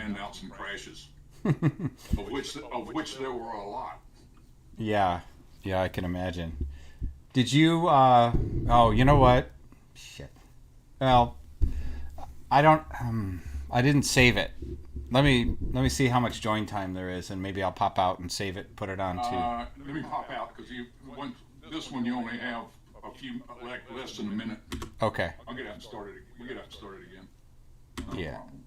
hand out some crashes, of which there were a lot. Yeah, yeah, I can imagine. Did you? Oh, you know what? Shit. Well, I don't. I didn't save it. Let me see how much join time there is, and maybe I'll pop out and save it. Put it on to. Let me pop out because this one you only have a few like less than a minute. Okay. I'll get out and start it. We get out and start it again. No Yeah. problem.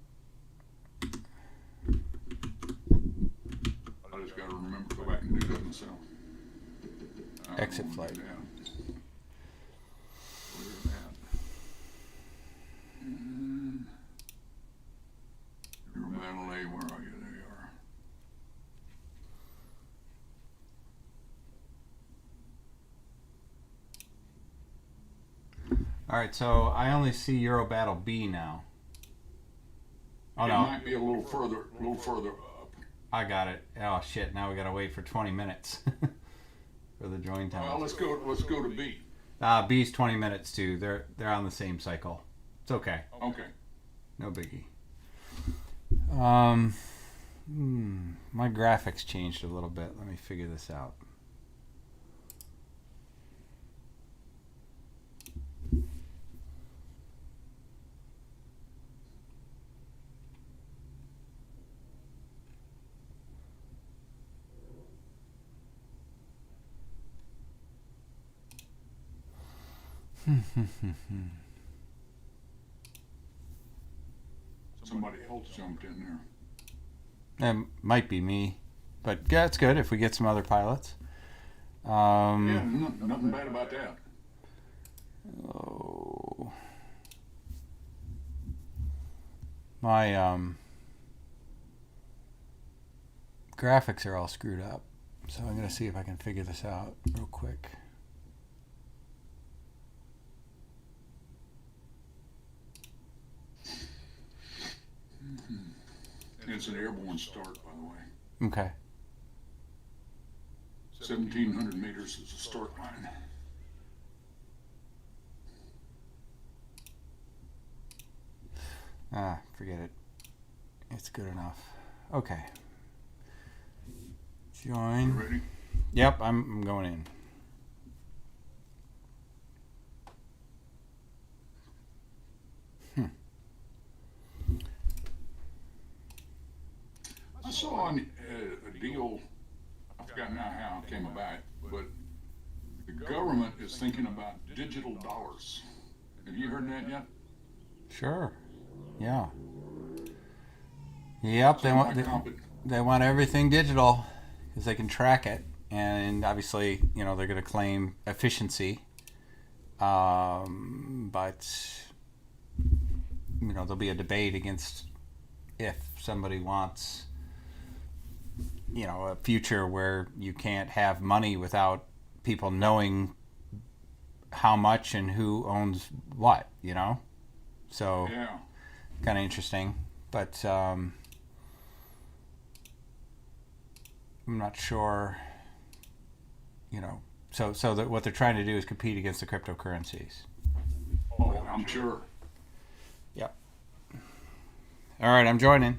I just got to remember to go back and do that myself. Exit flight. Yeah. EuroBattle A, where are you? There you are. All right, so I only see EuroBattle B now. Oh It no, might be a little further up. I got it. Oh shit! Now we gotta wait for 20 minutes for the join time. Well, let's go to B. B's 20 minutes too. They're on the same cycle. It's okay. Okay. No biggie. My graphics changed a little bit. Let me figure this out. Somebody else jumped in there. It might be me, but yeah, it's good if we get some other pilots. Yeah, nothing bad about that. Oh, my graphics are all screwed up, so I'm gonna see if I can figure this out real quick. It's an airborne start, by the way. Okay. 1,700 meters is the start line. Forget it. It's good enough. Okay. You Join. ready? Yep, I'm going in. I saw a deal, I forgot now how it came about, but the government is thinking about digital dollars. Have you heard that yet? Sure. Yeah. Yep. They want everything digital because they can track it, and obviously, they're going to claim efficiency. But there'll be a debate against if somebody wants a future where you can't have money without people knowing how much and who owns what, So Yeah. kind of interesting, but I'm not sure, so that what they're trying to do is compete against the cryptocurrencies. Oh, I'm sure. Yep. All right, I'm joining.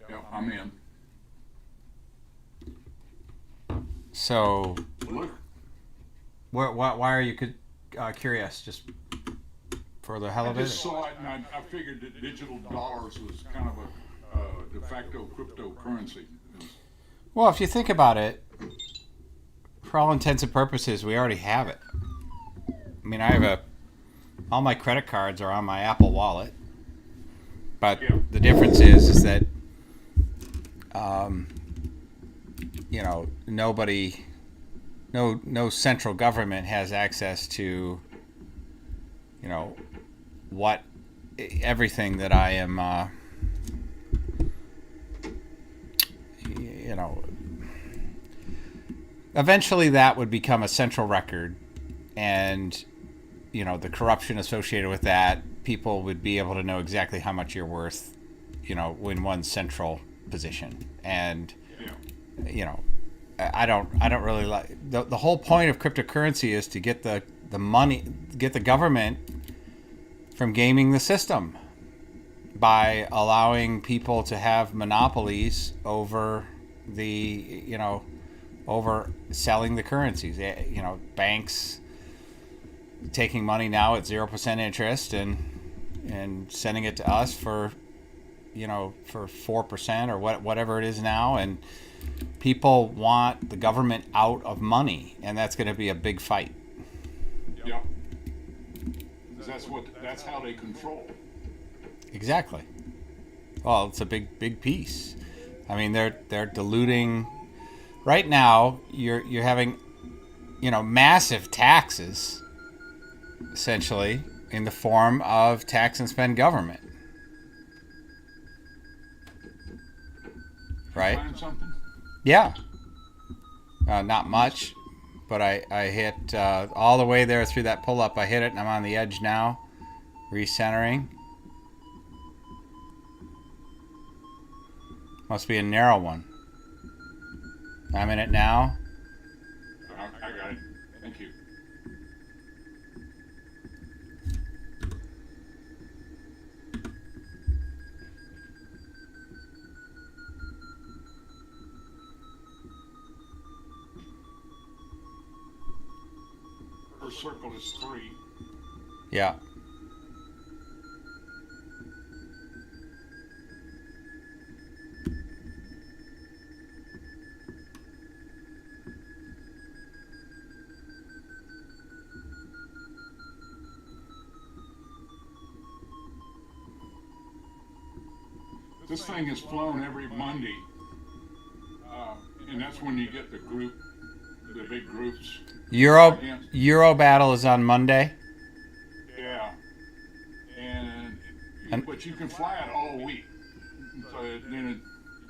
Yeah, I'm in. So, Look, why are you curious? Just for the hell I of it? just saw it and I figured that digital dollars was kind of a de facto cryptocurrency. Well, if you think about it, for all intents and purposes, we already have it. I mean, all my credit cards are on my Apple Wallet, but Yeah. the difference is that, nobody, no central government has access to, what everything that I am, eventually that would become a central record, and the corruption associated with that, people would be able to know exactly how much you're worth, in one central position. And Yeah. I don't really like the whole point of cryptocurrency is to get the money, get the government from gaming the system. by allowing people to have monopolies over the, over selling the currencies. Banks taking money now at 0% interest and sending it to us for 4% or whatever it is now, and people want the government out of money, and that's going to be a big fight. Yep. That's how they control. Exactly. Well, it's a big piece. I mean, they're diluting. Right now, you're having, massive taxes, essentially, in the form of tax and spend government. Right? Find something? Yeah. Not much, but I hit all the way there through that pull-up. I hit it, and I'm on the edge now, recentering. Must be a narrow one. I'm in it now. I got it. Thank you. First circle is 3. Yeah. This thing is flown every Monday, and that's when you get the big groups. EuroBattle is on Monday. Yeah, but you can fly it all week. So then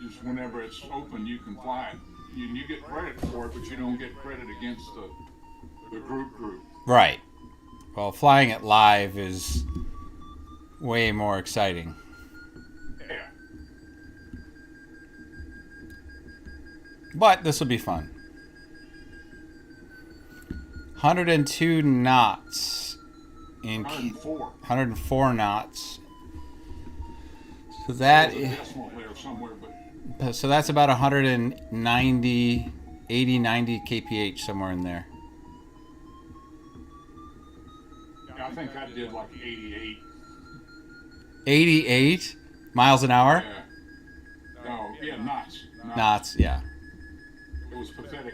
just whenever it's open, you can fly it. You get credit for it, but you don't get credit against the group. Right. Well, flying it live is way more exciting. Yeah. But this will be fun. 102 knots. 104 knots. So that There's a decimal there somewhere, but so that's about 190, 80, 90 kph, somewhere in there. I think I did like 88. 88 miles an hour? Yeah. No, yeah, knots. Knots, yeah. It was pathetic.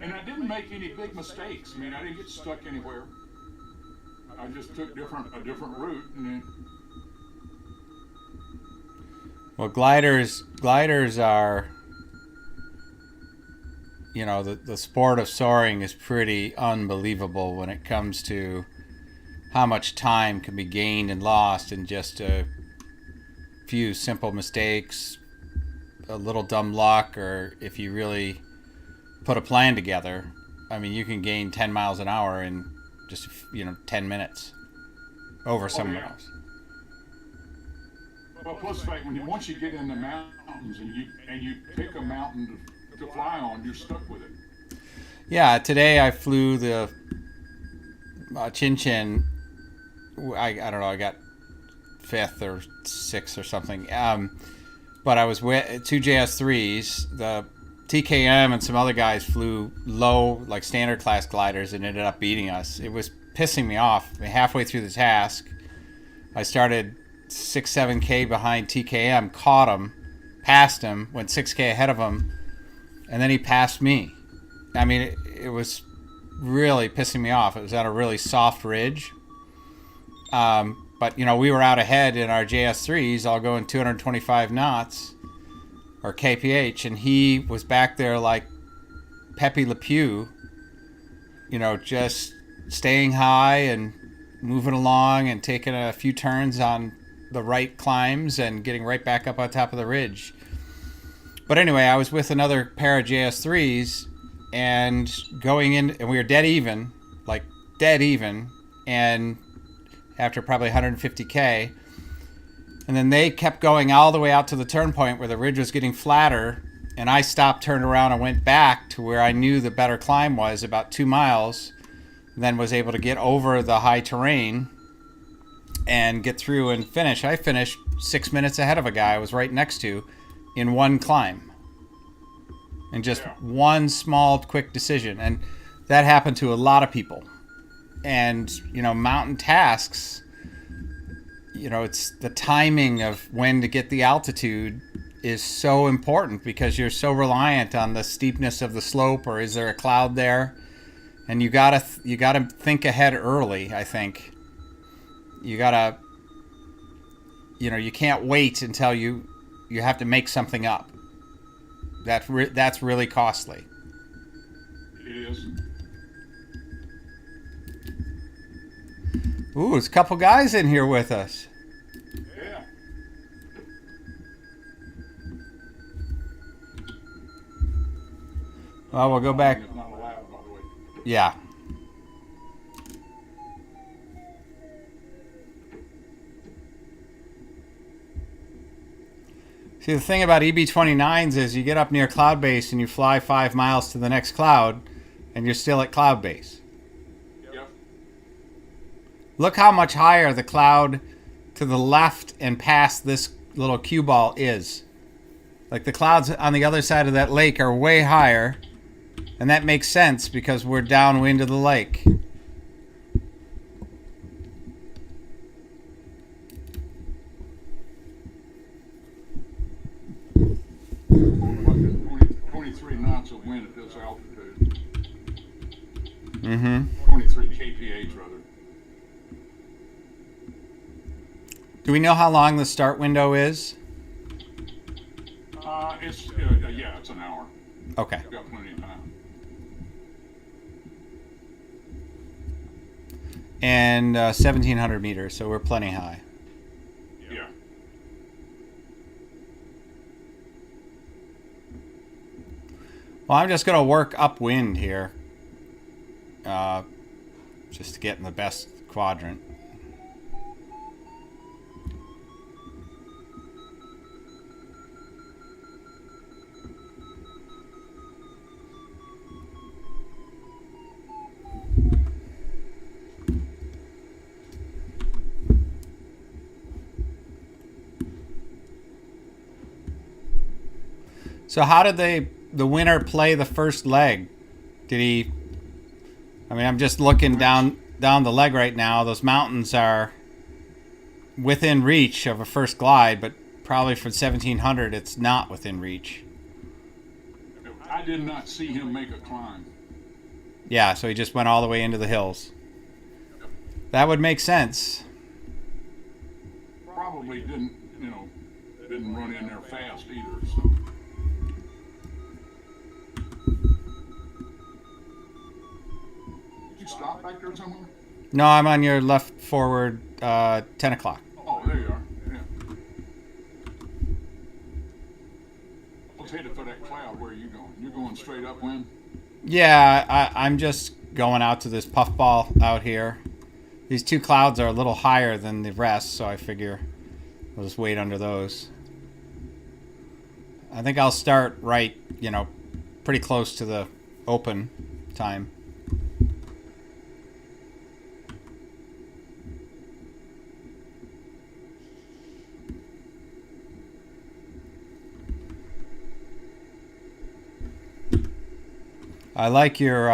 And I didn't make any big mistakes. I mean, I didn't get stuck anywhere. I just took a different route, and then. Well, gliders are, the sport of soaring is pretty unbelievable when it comes to how much time can be gained and lost in just a few simple mistakes, a little dumb luck, or if you really put a plan together. I mean, you can gain 10 miles an hour in just 10 minutes over someone else. Well, plus the fact once you get in the mountains and you pick a mountain to fly on, you're stuck with it. Yeah, today I flew the Chin Chin. I don't know. I got 5th or 6th or something. But I was with 2 JS3s. The TKM and some other guys flew low, like standard class gliders, and ended up beating us. It was pissing me off. Halfway through the task, I started 6-7K behind TKM, caught him, passed him, went 6K ahead of him, and then he passed me. I mean, it was really pissing me off. It was on a really soft ridge. But, we were out ahead in our JS3s, all going 225 knots, or kph, and he was back there like Pepe Le Pew, just staying high and moving along and taking a few turns on the right climbs and getting right back up on top of the ridge. But anyway, I was with another pair of JS3s and going in, and we were dead even, and after probably 150K. And then they kept going all the way out to the turn point where the ridge was getting flatter, and I stopped, turned around, and went back to where I knew the better climb was, about 2 miles, and then was able to get over the high terrain and get through and finish. I finished 6 minutes ahead of a guy I was right next to in one climb. And just one small, quick decision. And that happened to a lot of people. And, you know, mountain tasks, you know, it's the timing of when to get the altitude is so important because you're so reliant on the steepness of the slope, or is there a cloud there? And you gotta think ahead early, I think. You gotta, you know, you can't wait until you have to make something up. That's really costly. It is. Ooh, there's a couple guys in here with us. Yeah. Well, we'll go back. It's not allowed, by the way. Yeah. See, the thing about EB-29s is you get up near cloud base and you fly 5 miles to the next cloud and you're still at cloud base. Yep. Look how much higher the cloud to the left and past this little cue ball is. Like the clouds on the other side of that lake are way higher, and that makes sense because we're downwind of the lake. Like 23 knots of wind at this altitude. Mm-hmm. 23 kph, rather. Do we know how long the start window is? It's an hour. Okay. We've got plenty of time. And 1,700 meters, so we're plenty high. Yeah. Well, I'm just going to work upwind here. Just to get in the best quadrant. So how did the winner play the first leg? Did he? I mean, I'm just looking down the leg right now. Those mountains are within reach of a first glide, but probably for 1,700, it's not within reach. I did not see him make a climb. Yeah, so he just went all the way into the hills. That would make sense. Probably didn't run in there fast either. So. Did you stop back there somewhere? No, I'm on your left forward 10 o'clock. Oh, there you are. Yeah. I was headed for that cloud. Where are you going? You're going straight upwind? Yeah, I'm just going out to this puffball out here. These two clouds are a little higher than the rest, so I figure I'll just wait under those. I think I'll start right, pretty close to the open time. I like your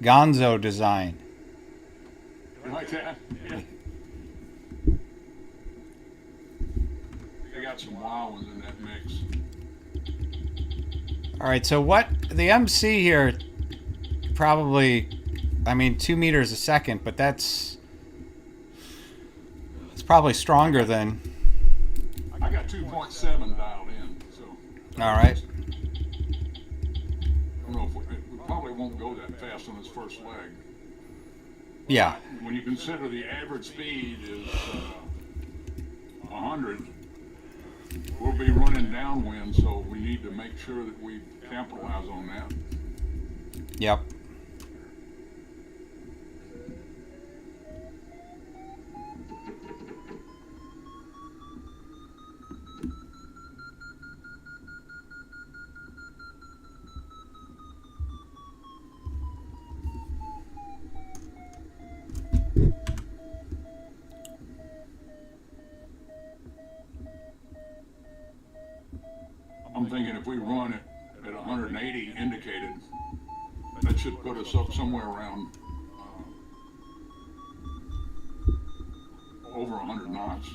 Gonzo design. You like that? Yeah. They got some wild ones in that mix. All right, so what the MC here probably, 2 meters a second, but it's probably stronger than. I got 2.7 dialed in, so. All right. I don't know if we probably won't go that fast on this first leg. Yeah. When you consider the average speed is 100, we'll be running downwind, so we need to make sure that we capitalize on that. Yep. I'm thinking if we run it at 180 indicated, that should put us up somewhere around over 100 knots.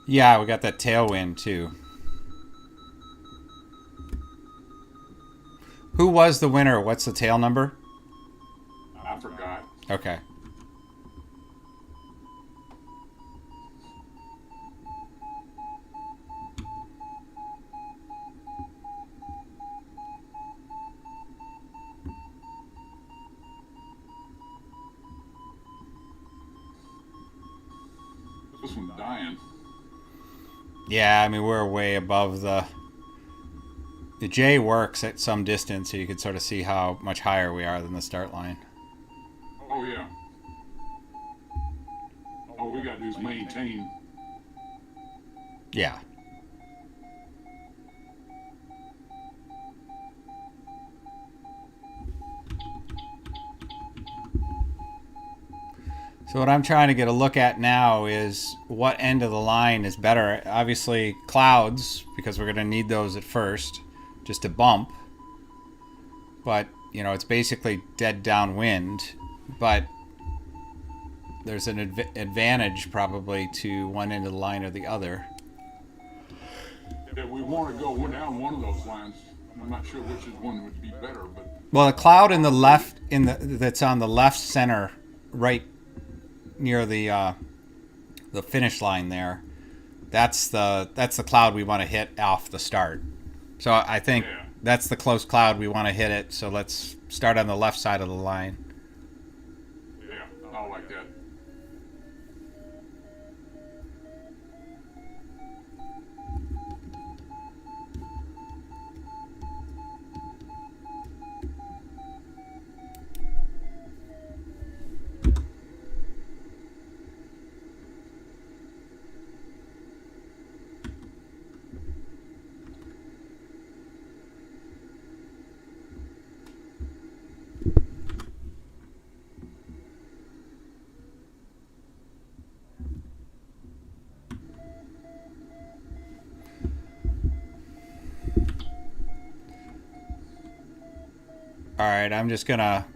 Yeah, we got that tailwind too. Who was the winner? What's the tail number? I forgot. Okay. This one's dying. Yeah, I mean, we're way above the J works at some distance, so you can sort of see how much higher we are than the start line. Oh, yeah. All we got to do is maintain. Yeah. So what I'm trying to get a look at now is what end of the line is better. Obviously, clouds, because we're going to need those at first, just to bump. But, you know, it's basically dead downwind. But there's an advantage probably to one end of the line or the other. Yeah, we want to go down one of those lines. I'm not sure which one would be better, but Well, the cloud in the left, that's on the left center, right near the finish line there, that's the cloud we want to hit off the start. So I think that's the close cloud we want to hit it. So let's start on the left side of the line. yeah, I like that. All right, I'm just gonna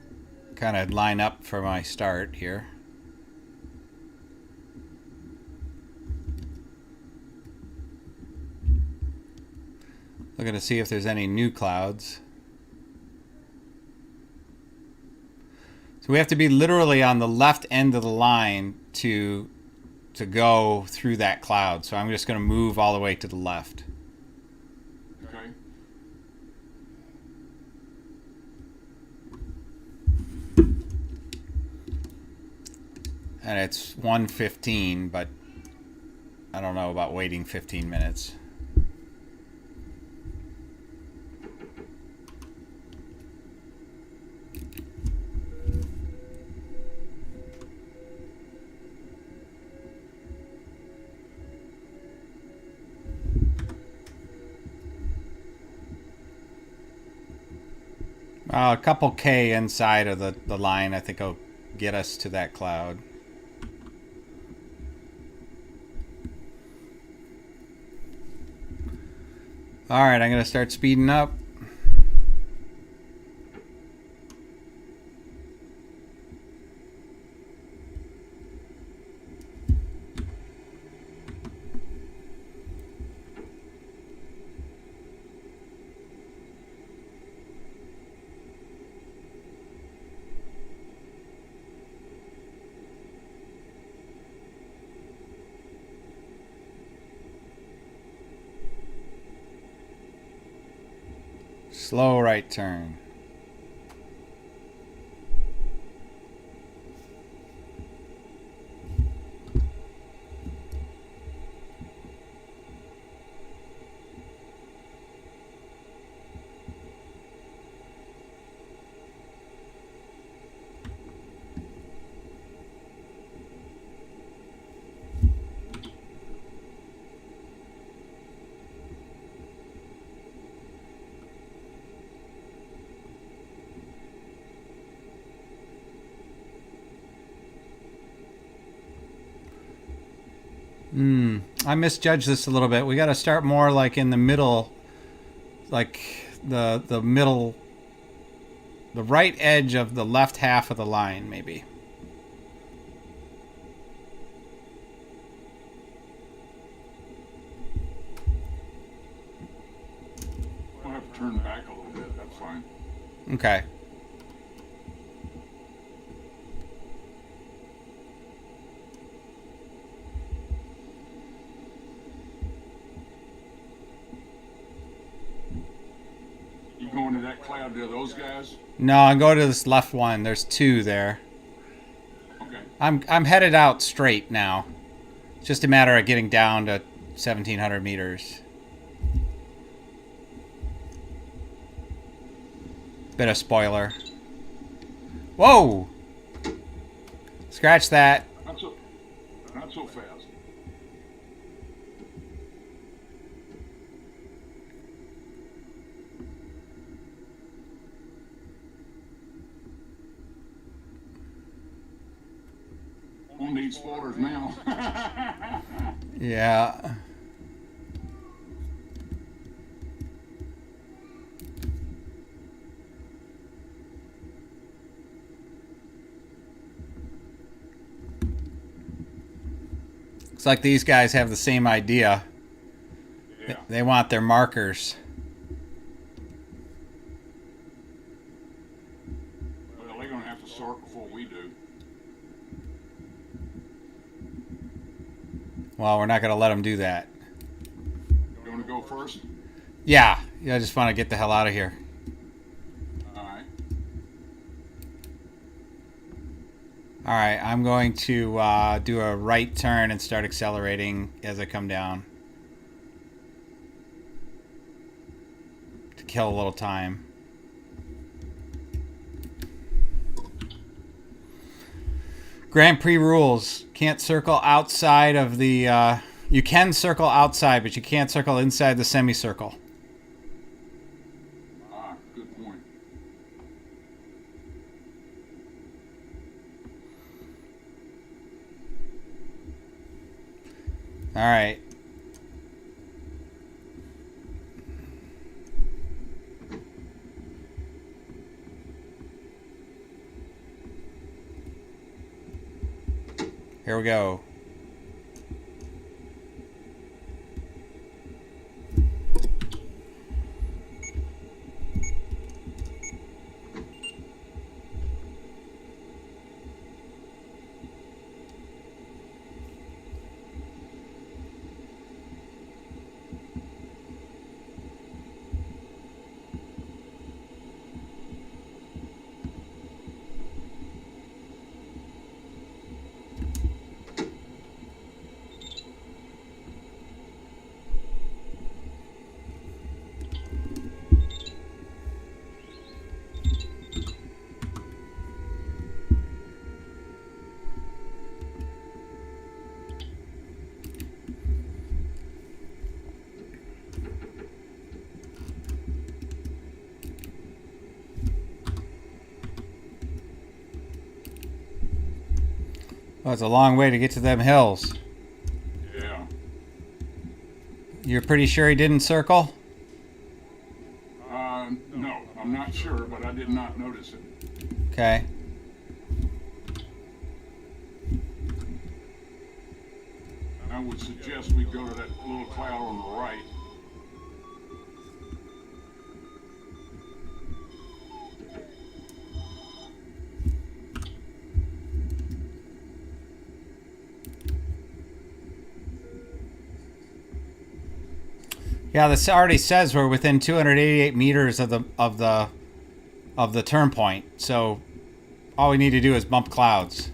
kind of line up for my start here. Looking to see if there's any new clouds. So we have to be literally on the left end of the line to go through that cloud. So I'm just going to move all the way to the left. Okay. And it's 1:15, but I don't know about waiting 15 minutes. A couple K inside of the line, I think, will get us to that cloud. All right, I'm going to start speeding up. Slow right turn. I misjudged this a little bit. We got to start more like in the middle like the middle, the right edge of the left half of the line, maybe. I'll have to turn back a little bit. That's fine. Okay. You going to that cloud to those guys? No, I'm going to this left one. There's two there. Okay. I'm headed out straight now. It's just a matter of getting down to 1,700 meters. Bit of spoiler. Whoa! Scratch that. Not so fast. Won't need spoilers now. Yeah. Looks like these guys have the same idea. Yeah. They want their markers. Well, they're going to have to sort before we do. Well, we're not going to let them do that. You want to go first? Yeah. I just want to get the hell out of here. All right. All right, I'm going to do a right turn and start accelerating as I come down to kill a little time. Grand Prix rules. Can't circle outside of the... you can circle outside, but you can't circle inside the semicircle. Ah, good point. All right. Here we go. Oh, it's a long way to get to them hills. Yeah. You're pretty sure he didn't circle? No, I'm not sure, but I did not notice it. Okay. I would suggest we go to that little cloud on the right. Yeah, this already says we're within 288 meters of the turn point. So all we need to do is bump clouds.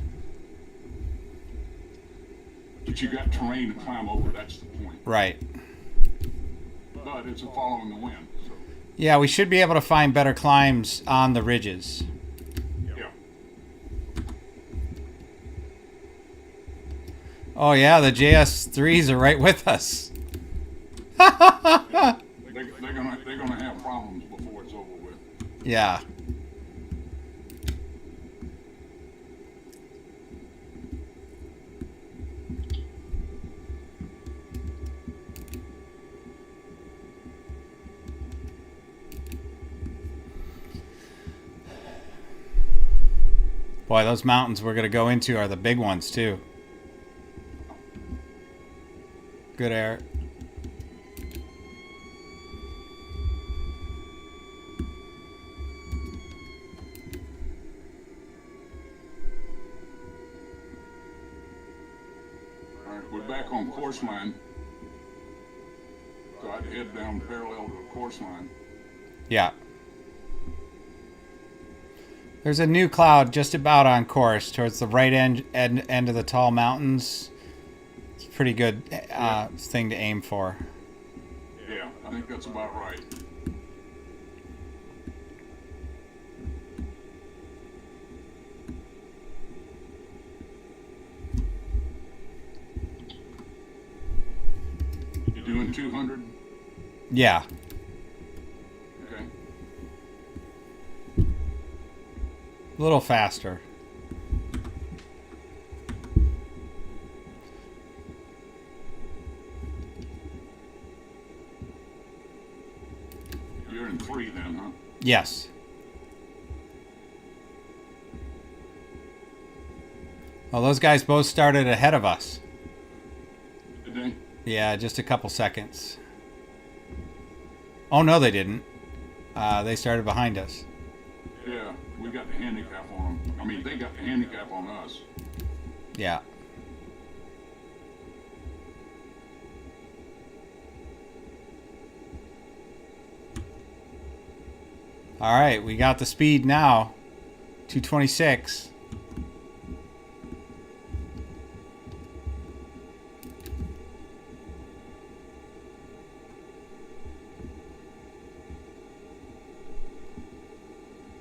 But you got terrain to climb over, that's the point. Right. But it's a following the wind, so Yeah, we should be able to find better climbs on the ridges. yeah. Oh yeah, the JS3s are right with us. They're gonna have problems before it's over with. Yeah. Boy, those mountains we're going to go into are the big ones, too. Good air. All right, we're back on course line. So I'd head down parallel to the course line. Yeah. There's a new cloud just about on course towards the right end of the tall mountains. It's a pretty good thing to aim for. Yeah, I think that's about right. You doing 200? Yeah. Okay. A little faster. You're in 3 then, huh? Yes. Well, those guys both started ahead of us. Did they? Yeah, just a couple seconds. Oh, no, they didn't. They started behind us. Yeah, we got the handicap on them. I mean, they got the handicap on us. Yeah. All right, we got the speed now. 226.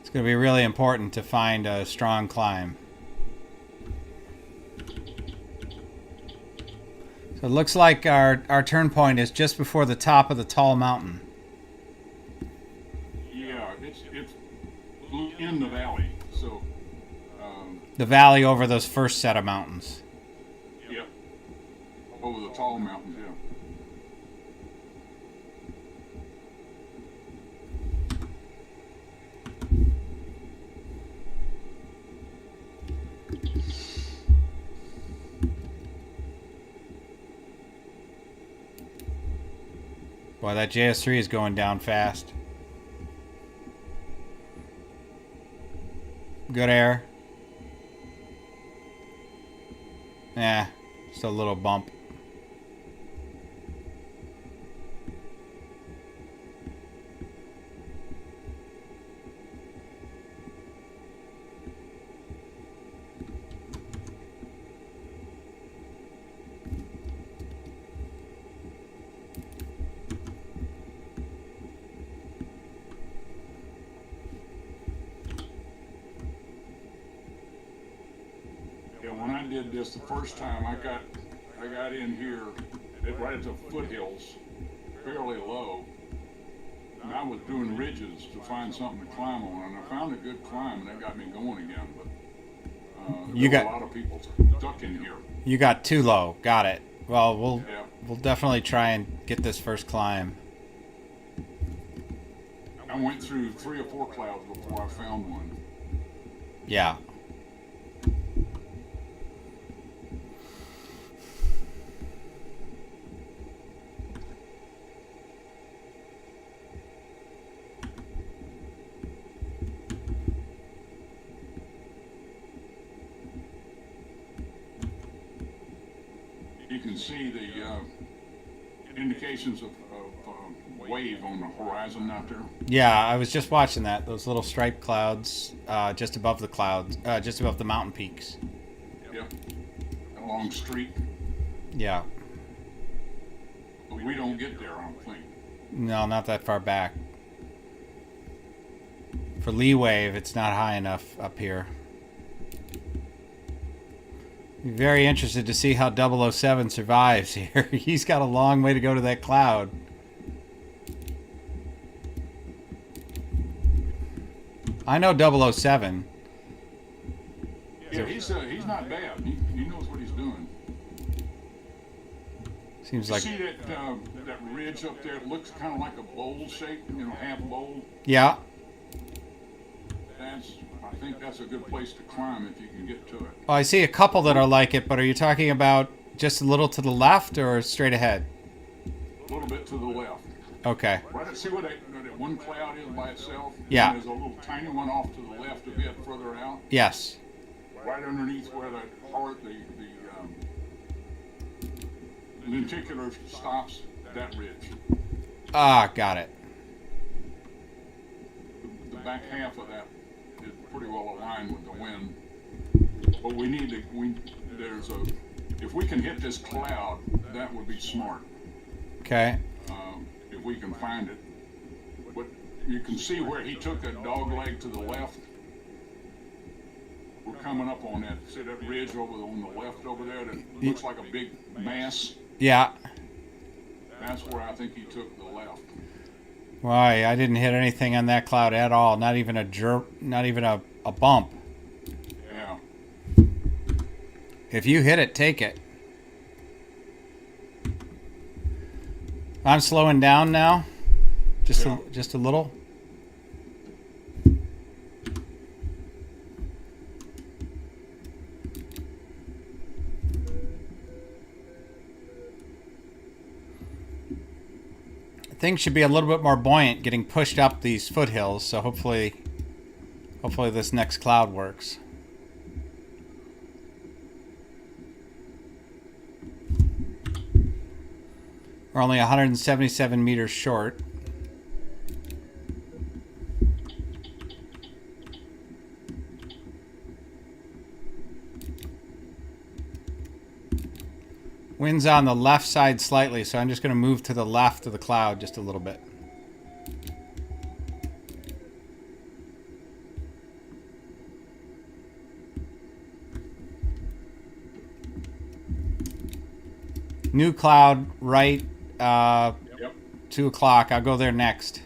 It's going to be really important to find a strong climb. So it looks like our turn point is just before the top of the tall mountain. Yeah, it's in the valley, so The valley over those first set of mountains. yep, over the tall mountains, yeah. Boy, that JS3 is going down fast. Good air. Yeah, just a little bump. Yeah, when I did this the first time, I got in here right at the foothills, fairly low, and I was doing ridges to find something to climb on, and I found a good climb, and that got me going again. But You there got- were a lot of people stuck in here. You got too low. Got it. Well, Yeah. we'll definitely try and get this first climb. I went through 3 or 4 clouds before I found one. Yeah. You can see the indications of wave on the horizon out there. Yeah, I was just watching that. Those little striped clouds just above the clouds, just above the mountain peaks. Yep. A long streak. Yeah. But we don't get there, I don't think. No, not that far back. For lee wave, it's not high enough up here. Very interested to see how 007 survives here. He's got a long way to go to that cloud. I know 007. Yeah, he's not bad. He knows what he's doing. Seems You like... see that ridge up there? It looks kind of like a bowl shape, half bowl. Yeah. I think that's a good place to climb if you can get to it. Well, I see a couple that are like it, but are you talking about just a little to the left or straight ahead? A little bit to the left. Okay. Right, see where that one cloud is by itself? Yeah. And there's a little tiny one off to the left a bit further out. Yes. Right underneath where the lenticular stops, that ridge. Ah, got it. The back half of that is pretty well aligned with the wind. But we need to, if we can hit this cloud, that would be smart. Okay. If we can find it. But you can see where he took that dog leg to the left. We're coming up on that. See that ridge on the left over there that looks like a big mass? Yeah. That's where I think he took the left. Why? I didn't hit anything on that cloud at all. Not even a jerk. Not even a bump. Yeah. If you hit it, take it. I'm slowing down now. Just a little. Things should be a little bit more buoyant getting pushed up these foothills, so hopefully this next cloud works. We're only 177 meters short. Wind's on the left side slightly, so I'm just going to move to the left of the cloud just a little bit. New cloud, right, 2 o'clock. I'll go there next.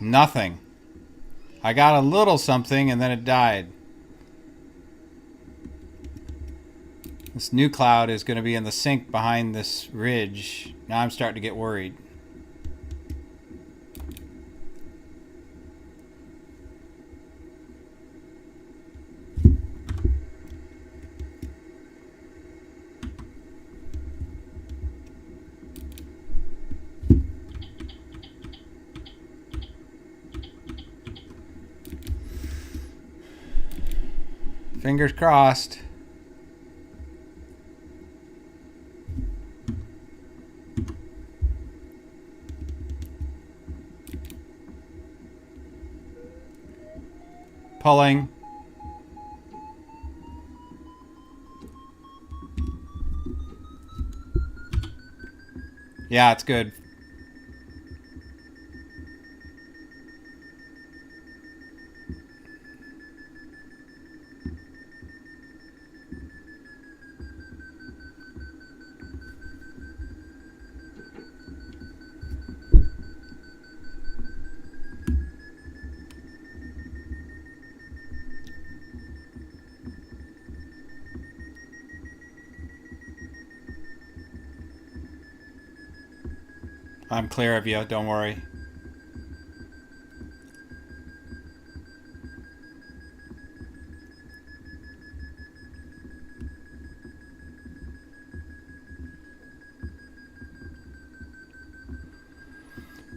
Nothing. I got a little something and then it died. This new cloud is going to be in the sink behind this ridge. Now I'm starting to get worried. Fingers crossed. Pulling. Yeah, it's good. I'm clear of you, don't worry.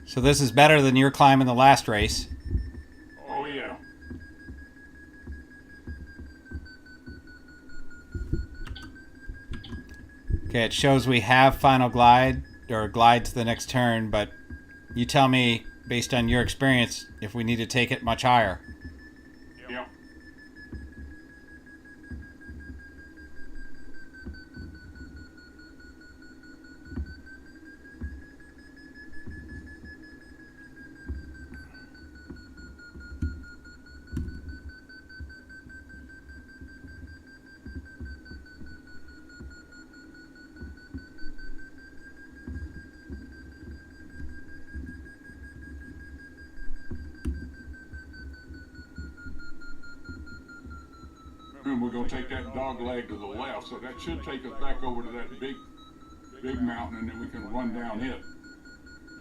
So this is better than your climb in the last race. Oh, yeah. Okay, it shows we have final glide, or glide to the next turn, but you tell me, based on your experience, if we need to take it much higher. Yeah. then we're going to take that dog leg to the left, so that should take us back over to that big mountain, and then we can run down it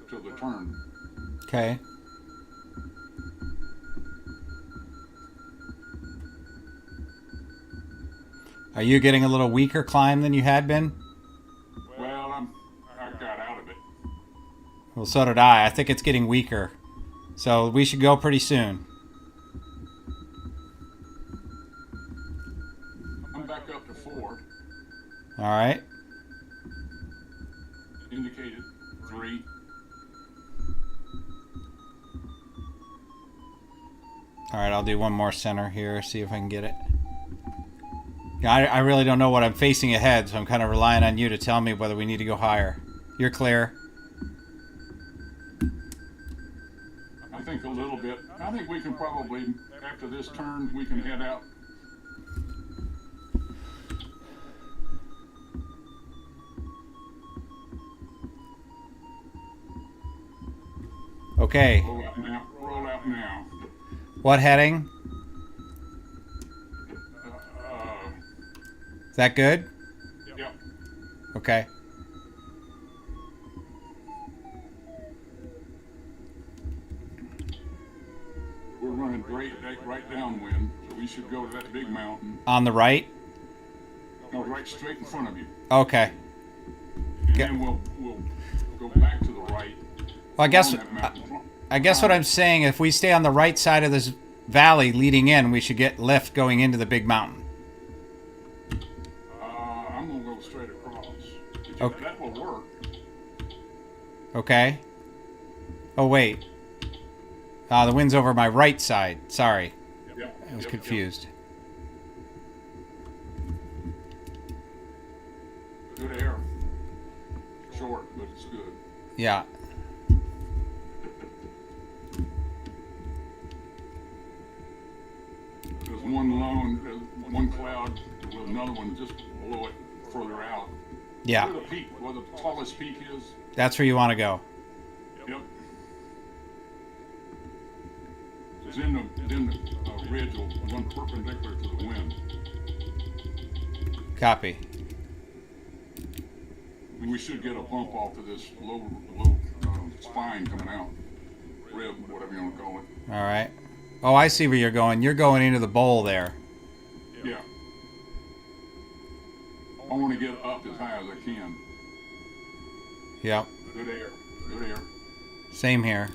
to the turn. Okay. Are you getting a little weaker climb than you had been? Well, I got out of it. Well, so did I. I think it's getting weaker. So we should go pretty soon. I'm back up to 4. All right. Indicated 3. All right, I'll do one more center here, see if I can get it. Yeah, I really don't know what I'm facing ahead, so I'm kind of relying on you to tell me whether we need to go higher. You're clear. I think a little bit. I think we can probably, after this turn, we can head out. Okay. Roll out now. Roll out now. What heading? Is that good? Yep. Okay. We're running right downwind, so we should go to that big mountain. On the right? No, right straight in front of you. Okay. And then we'll go back to the right. Well, I guess what Uh, I'm saying, if we stay on the right side of this valley leading in, we should get lift going into the big mountain. I'm gonna go straight across. Okay. That will work. Okay. Oh, wait. The wind's over my right side. Sorry. Yep. I was Yep, confused. Yep. Good air. Short, but it's good. Yeah. There's one cloud with another one just below it, further out. Yeah. Where the tallest peak is. That's where you want to go. Yep. It's in the ridge will run perpendicular to the wind. Copy. We should get a bump off of this low spine coming out. Rib, whatever you want to call it. All right. Oh, I see where you're going. You're going into the bowl there. Yeah. I want to get up as high as I can. Yep. Good air. Good air. Same here.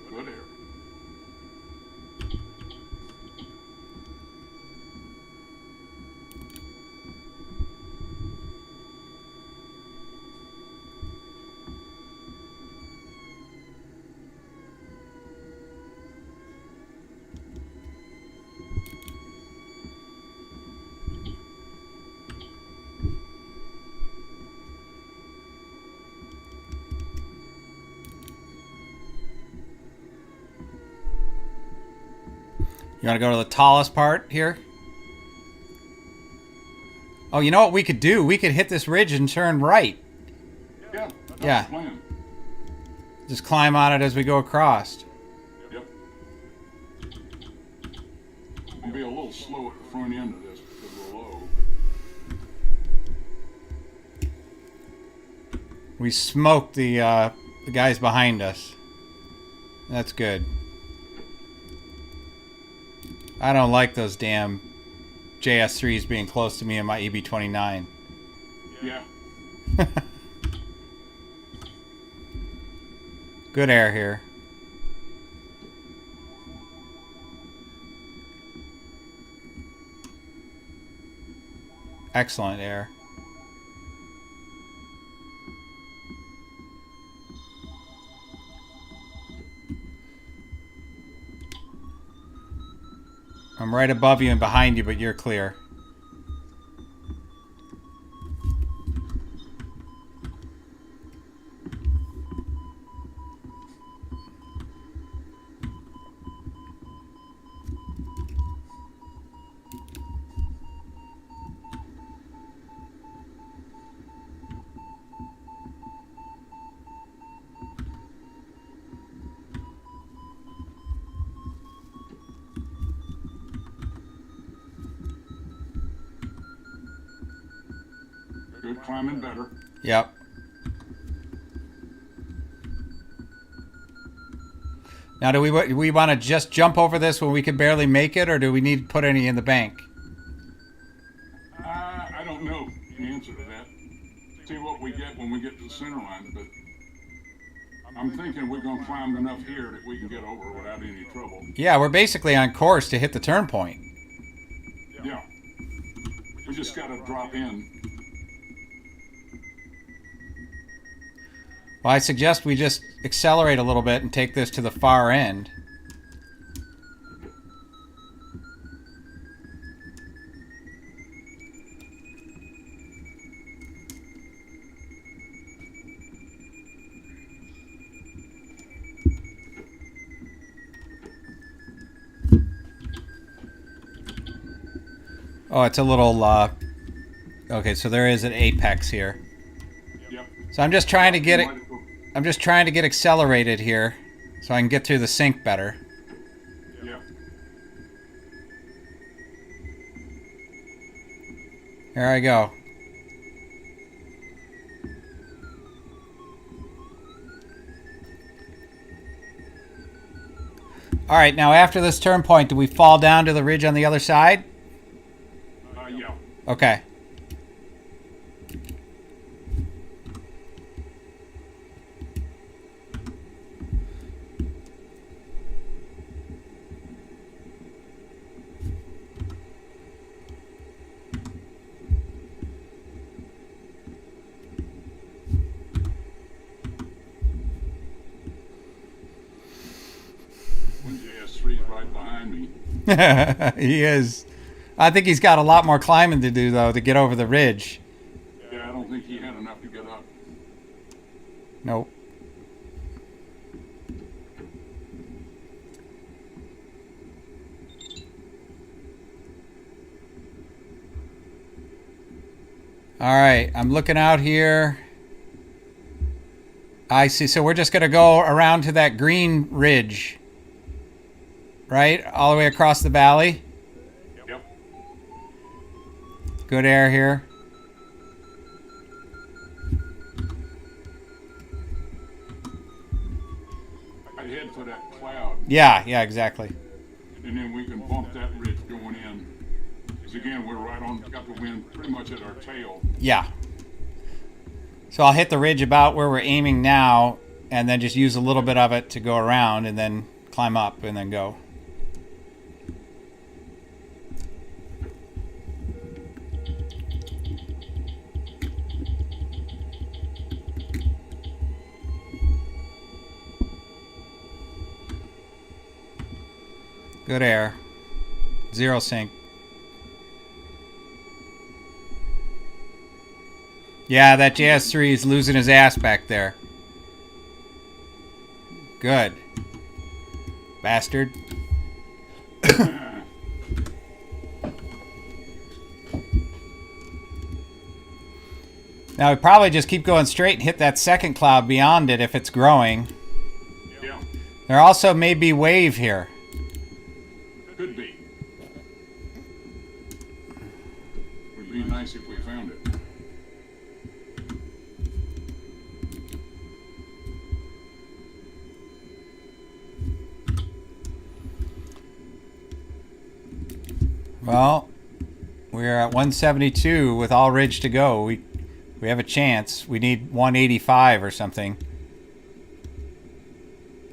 Good air. You want to go to the tallest part here? Oh, you know what we could do? We could hit this ridge and turn right. Yeah. That's Yeah. the plan. Just climb on it as we go across. Yep. I'll be a little slow at the front end of this because we're low. We smoked the guys behind us. That's good. I don't like those damn JS3s being close to me in my EB29. Yeah. Good air here. Excellent air. I'm right above you and behind you, but you're clear. Good, climbing better. Yep. Now, do we want to just jump over this when we can barely make it, or do we need to put any in the bank? I don't know the answer to that. See what we get when we get to the center line, but I'm thinking we're going to climb enough here that we can get over without any trouble. Yeah, we're basically on course to hit the turn point. Yeah. We just got to drop in. Well, I suggest we just accelerate a little bit and take this to the far end. Oh, it's a little, okay, so there is an apex here. Yep. So I'm just trying to get it, I'm just trying to get accelerated here so I can get through the sink better. Yeah. Here I go. All right, now after this turn point, do we fall down to the ridge on the other side? Yeah. Okay. JS3's right behind me. He is. I think he's got a lot more climbing to do, though, to get over the ridge. Yeah, I don't think he had enough to get up. Nope. All right, I'm looking out here. I see. So we're just going to go around to that green ridge, right? All the way across the valley. Yep. Good air here. I'd head for that cloud. Yeah, exactly. And then we can bump that ridge going in. Because again, we're right on, got the wind pretty much at our tail. Yeah. So I'll hit the ridge about where we're aiming now, and then just use a little bit of it to go around, and then climb up, and then go. Good air. Zero sink. Yeah, that JS3 is losing his ass back there. Good. Bastard. Now we probably just keep going straight and hit that second cloud beyond it if it's growing. Yeah. There also may be wave here. Could be. Would be nice if we found it. Well, we're at 172 with all ridge to go. We have a chance. We need 185 or something.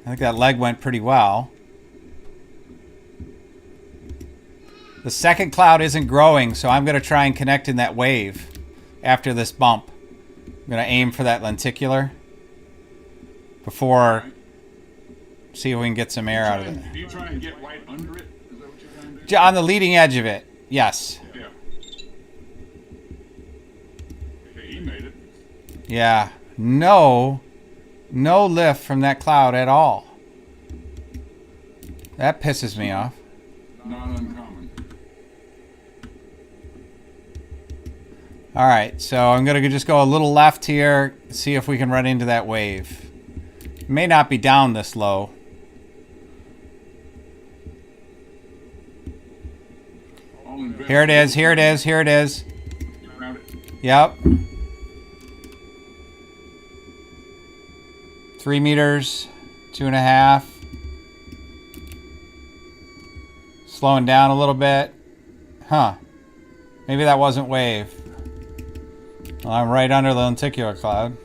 I think that leg went pretty well. The second cloud isn't growing, so I'm going to try and connect in that wave after this bump. I'm going to aim for that lenticular before, see if we can get some air out of it. Do you try and get right under it? Is that what you're trying to do? On the leading edge of it. Yes. Yeah. Okay, he made it. Yeah. No lift from that cloud at all. That pisses me off. Not uncommon. All right, so I'm going to just go a little left here, see if we can run into that wave. It may not be down this low. Here it is, here it is, here it is. You found it? Yep. 3 meters, 2.5. Slowing down a little bit. Huh. Maybe that wasn't wave. Well, I'm right under the lenticular cloud.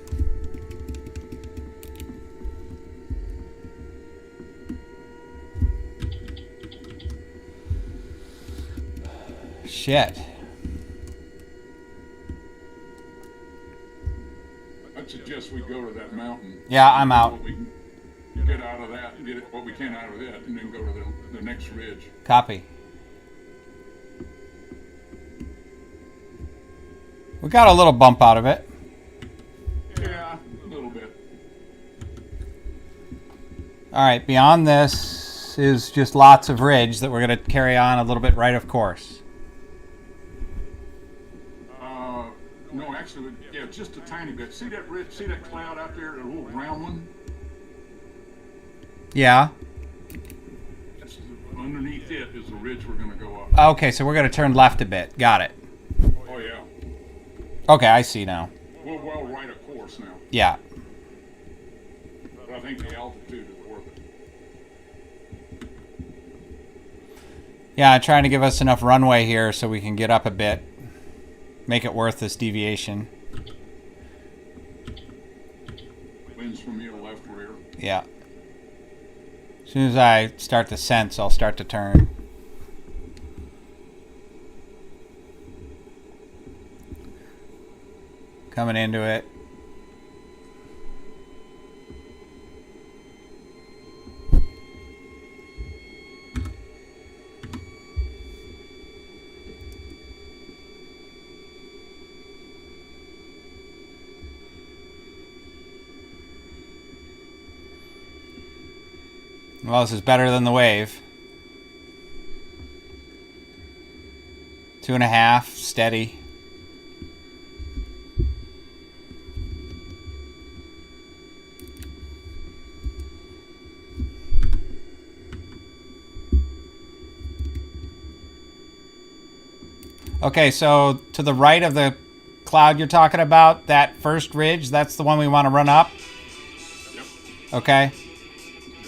Shit. I'd suggest we go to that mountain. Yeah, I'm out. What we can get out of that, get what we can out of that, and then go to the next ridge. Copy. We got a little bump out of it. Yeah, a little bit. All right, beyond this is just lots of ridge that we're going to carry on a little bit right of course. No, actually, yeah, just a tiny bit. See that ridge? See that cloud out there, the little round one? Yeah. That's underneath it is the ridge we're going to go up. Okay, so we're going to turn left a bit. Got it. Oh, yeah. Okay, I see now. We're well right of course now. Yeah. But I think the altitude is worth it. Yeah, trying to give us enough runway here so we can get up a bit. Make it worth this deviation. Winds from your left rear. Yeah. As soon as I start to sense, I'll start to turn. Coming into it. Well, this is better than the wave. 2.5, steady. Okay, so to the right of the cloud you're talking about, that first ridge, that's the one we want to run up? Yep. Okay.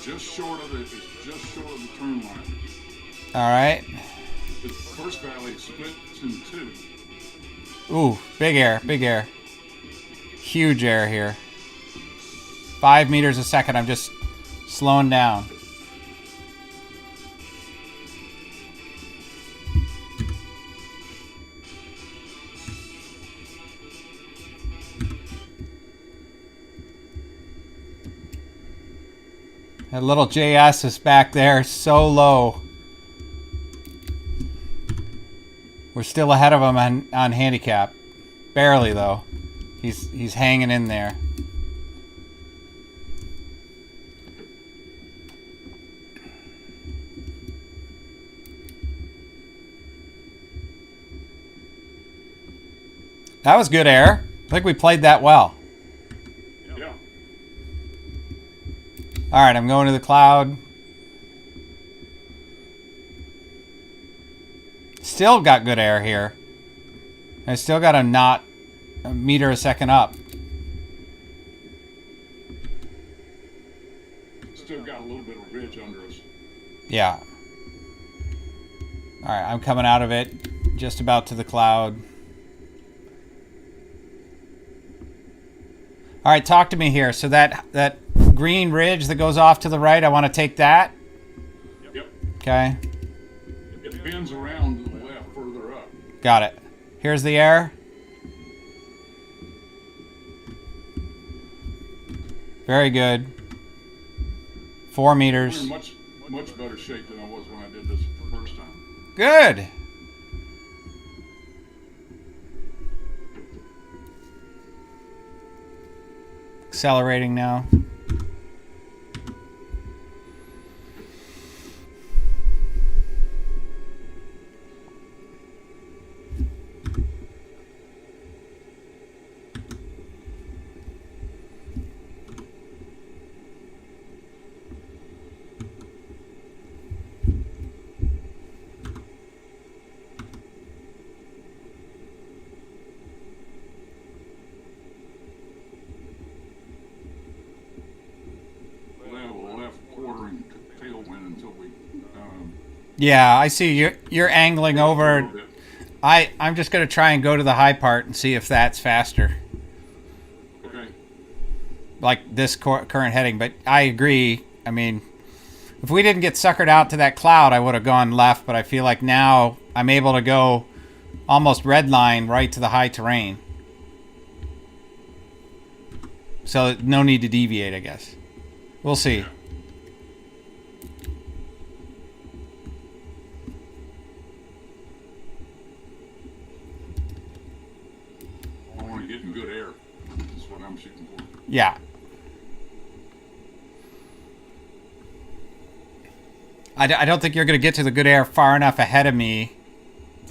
Just short of it's just short of the turn line. All right. The first valley splits in two. Ooh, big air, big air. Huge air here. 5 meters a second. I'm just slowing down. That little JS is back there so low. We're still ahead of him on handicap. Barely though. He's hanging in there. That was good air. I think we played that well. Yeah. All right, I'm going to the cloud. Still got good air here. I still got a meter a second up. Still got a little bit of ridge under us. Yeah. All right, I'm coming out of it, just about to the cloud. All right, talk to me here. So that green ridge that goes off to the right, I want to take that. Yep. Okay. It bends around to the left further up. Got it. Here's the air. Very good. 4 meters. We're in much better shape than I was when I did this the first time. Good. Accelerating now. Yeah, I see you're angling over. I'm just going to try and go to the high part and see if that's faster. Okay. Like this current heading, but I agree. I mean, if we didn't get suckered out to that cloud, I would have gone left, but I feel like now I'm able to go almost red line right to the high terrain. So no need to deviate, I guess. We'll see. Getting good air. That's what I'm shooting for. Yeah. I don't think you're going to get to the good air far enough ahead of me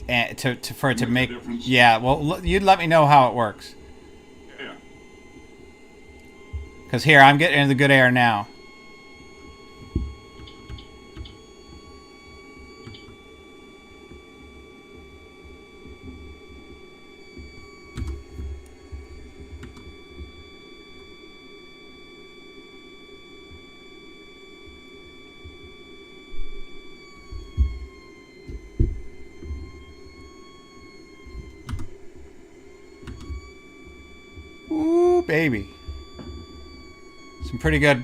for it to make. Yeah. Well, you'd let me know how it works. Yeah. Because here I'm getting into the good air now. Ooh, baby. Some pretty good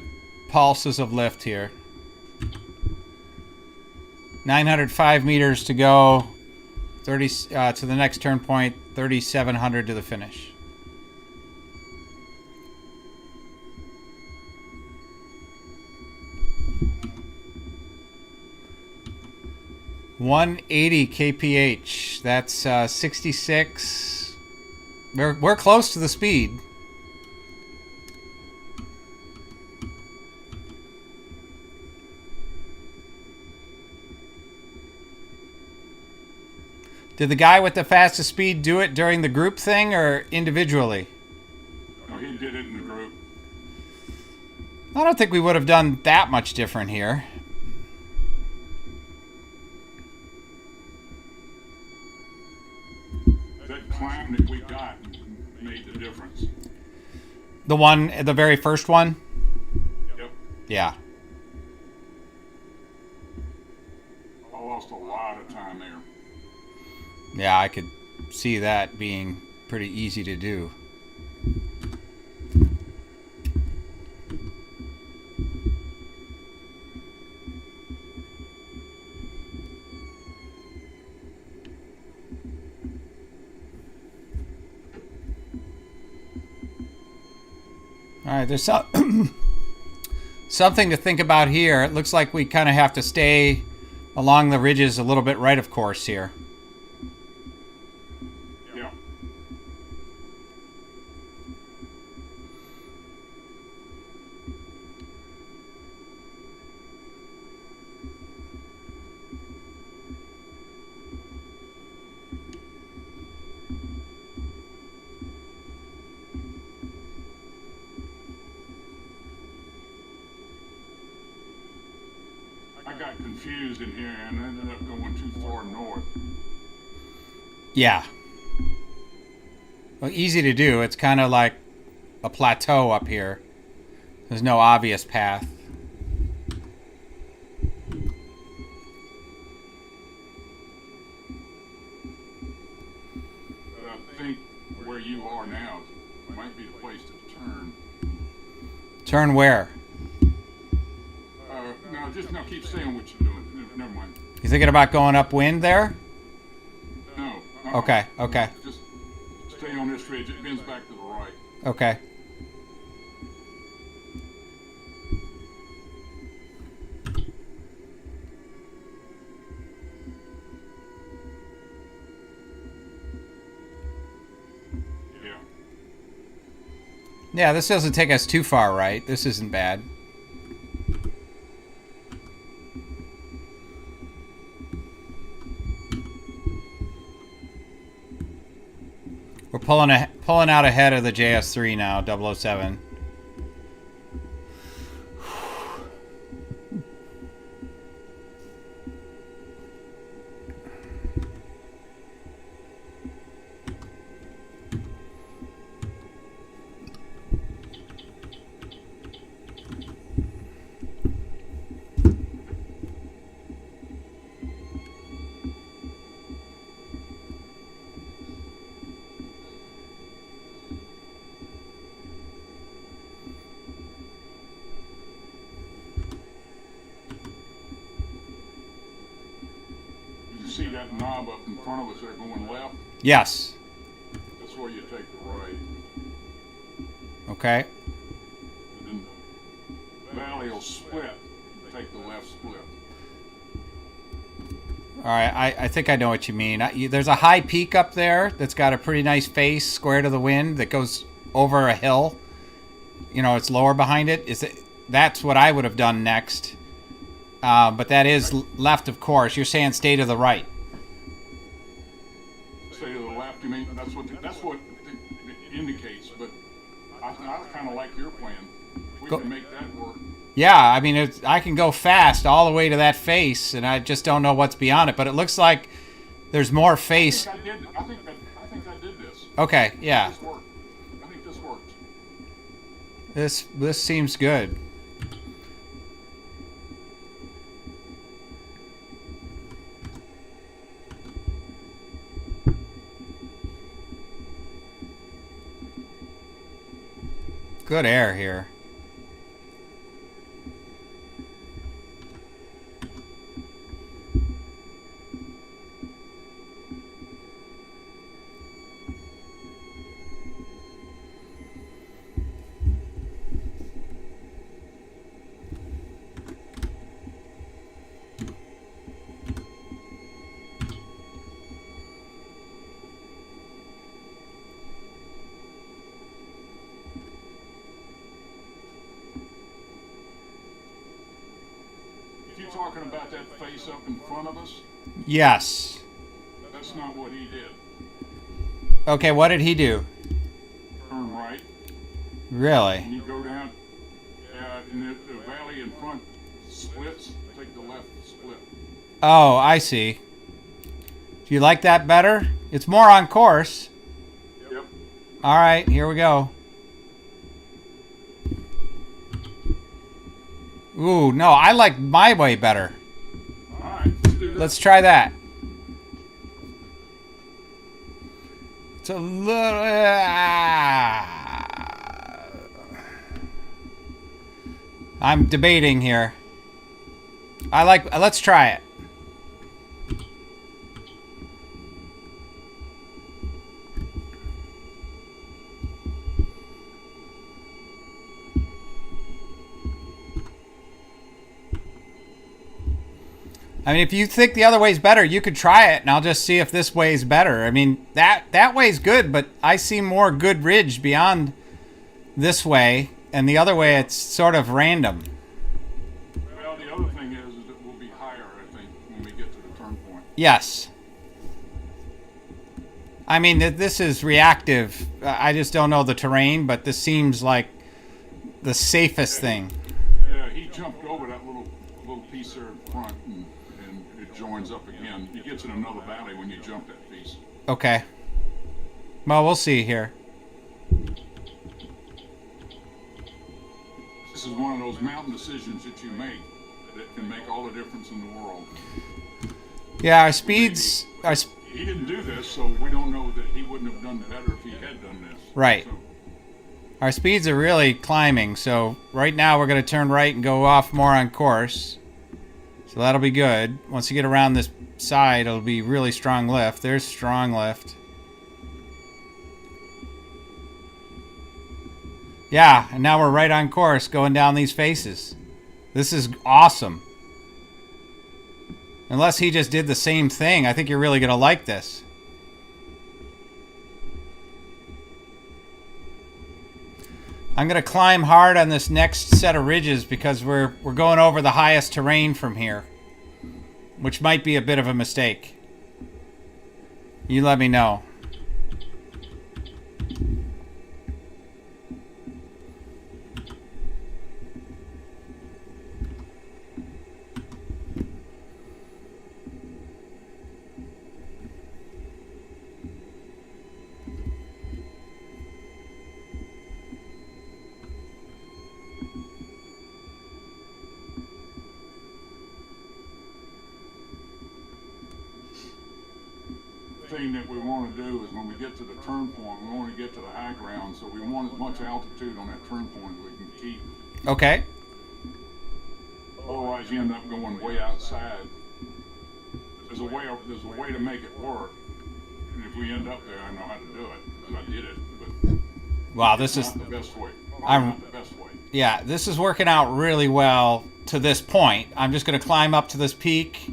pulses of lift here. 905 meters to go. 30 to the next turn point. 3,700 to the finish. $180 kph. That's 66. We're close to the speed. Did the guy with the fastest speed do it during the group thing or individually? No, he did it in the group. I don't think we would have done that much different here. That climb that we got made the difference. The very first one? Yep. Yeah. I lost a lot of time there. Yeah, I could see that being pretty easy to do. All right, there's something to think about here. It looks like we kind of have to stay along the ridges a little bit right of course here. Yeah. I got confused in here and ended up going too far north. Yeah. Well, easy to do. It's kind of like a plateau up here. There's no obvious path. But I think where you are now might be the place to turn. Turn where? No, keep saying what you're doing. Never mind. You thinking about going upwind there? No. Okay, okay. Just stay on this ridge. It bends back to the right. Okay. Yeah, this doesn't take us too far, right? This isn't bad. We're pulling out ahead of the JS3 now, 007. See that knob up in front of us there going left? Yes. That's where you take the right. Okay. And then the valley will split. Take the left split. All right, I think I know what you mean. There's a high peak up there that's got a pretty nice face, square to the wind, that goes over a hill. You know, it's lower behind it. That's what I would have done next. But that is left, of course. You're saying stay to the right. Stay to the left. You mean that's what it indicates. But I kind of like your plan. We can make that work. Yeah, I mean, I can go fast all the way to that face, and I just don't know what's beyond it. But it looks like there's more face. I think I did this. Okay, yeah. This worked. I think this worked. This seems good. Good air here. If you're talking about that face up in front of us, Yes. that's not what he did. Okay, what did he do? Turn right. Really? And you go down, and the valley in front splits. Take the left split. Oh, I see. Do you like that better? It's more on course. Yep. All right, here we go. Ooh, no, I like my way better. All right, let's do that. Let's try that. It's a little... I'm debating here. Let's try it. I mean, if you think the other way's better, you could try it, and I'll just see if this way's better. I mean, that way's good, but I see more good ridge beyond this way, and the other way, it's sort of random. Well, the other thing is it will be higher, I think, when we get to the turn point. Yes. I mean, this is reactive. I just don't know the terrain, but this seems like the safest thing. Yeah, he jumped over that little piece there in front, and it joins up again. He gets in another valley when you jump that piece. Okay. Well, we'll see here. This is one of those mountain decisions that you make that can make all the difference in the world. Yeah, our speeds... He didn't do this, so we don't know that he wouldn't have done better if he had done this. Right. So, Our speeds are really climbing, so right now we're going to turn right and go off more on course. So that'll be good. Once you get around this side, it'll be really strong lift. There's strong lift. Yeah, and now we're right on course going down these faces. This is awesome. Unless he just did the same thing, I think you're really going to like this. I'm gonna climb hard on this next set of ridges because we're going over the highest terrain from here, which might be a bit of a mistake. You let me know. Thing that we want to do is when we get to the turn point, we want to get to the high ground, so we want as much altitude on that turn point as we can keep. Okay. Otherwise, you end up going way outside. There's a way to make it work, and if we end up there, I know how to do it because I did it. But Wow, this is not the best way. I'm- Not the best way. yeah, this is working out really well to this point. I'm just gonna climb up to this peak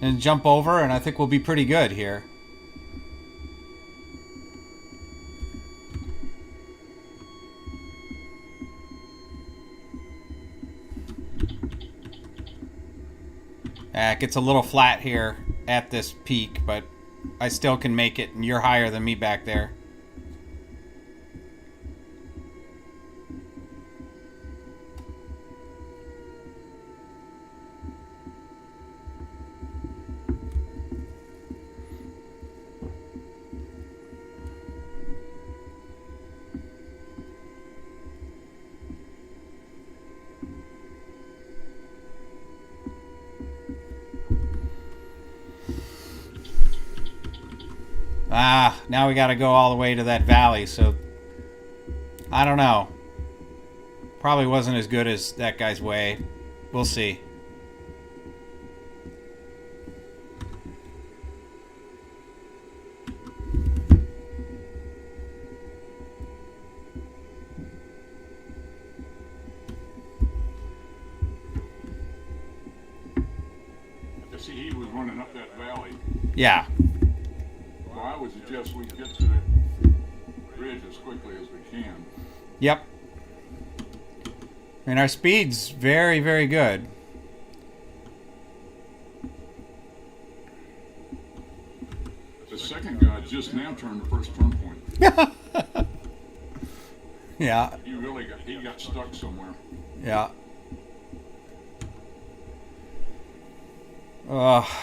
and jump over, and I think we'll be pretty good here. It gets a little flat here at this peak, but I still can make it, and you're higher than me back there. Now we gotta go all the way to that valley, so I don't know. Probably wasn't as good as that guy's way. We'll see. You see, he was running up that valley. Yeah. Well, I would suggest we get to the bridge as quickly as we can. Yep. And our speed's very, very good. The second guy just now turned the first turn point. Yeah. He got stuck somewhere. Yeah.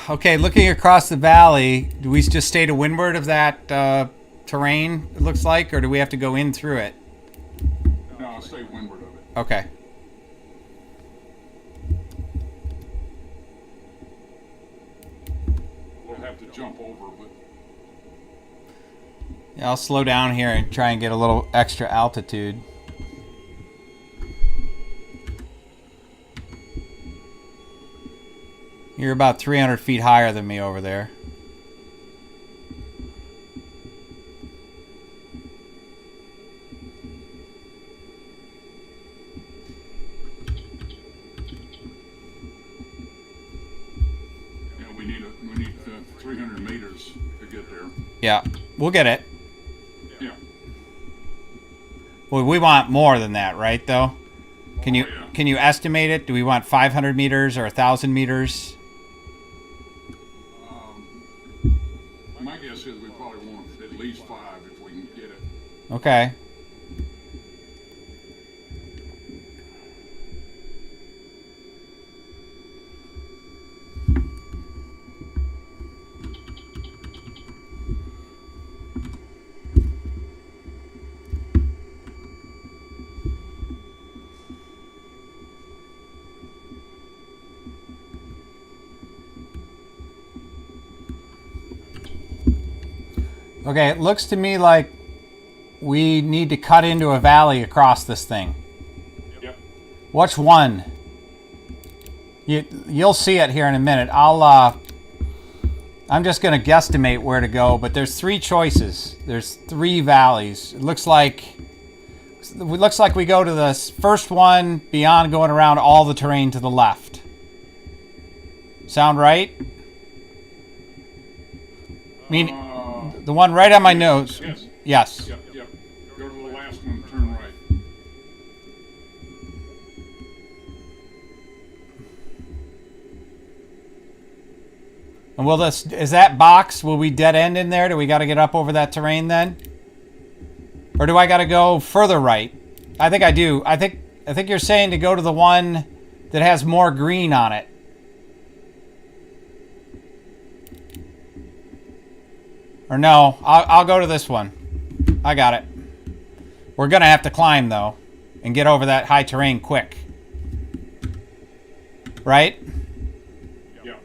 Okay, looking across the valley, do we just stay to windward of that terrain, it looks like, or do we have to go in through it? No, I'll stay windward of it. Okay. We'll have to jump over, but Yeah, I'll slow down here and try and get a little extra altitude. You're about 300 feet higher than me over there. yeah, we need 300 meters to get there. Yeah, we'll get it. Yeah. Well, we want more than that, right, though? Can you Oh, yeah. can you estimate it? Do we want 500 meters or 1,000 meters? My guess is we probably want at least 5 if we can get it. Okay. Okay, it looks to me like we need to cut into a valley across this thing. Yep. Which one? You'll see it here in a minute. I'm just going to guesstimate where to go, but there's 3 choices. There's 3 valleys. It looks like we go to the first one beyond going around all the terrain to the left. Sound right? I mean, the one right on my nose. Yes. Yes. Yep. Go to the last one, turn right. And will this, is that box, will we dead end in there? Do we got to get up over that terrain then? Or do I got to go further right? I think I do. I think you're saying to go to the one that has more green on it. Or no, I'll go to this one. I got it. We're going to have to climb, though, and get over that high terrain quick. Right? Yeah.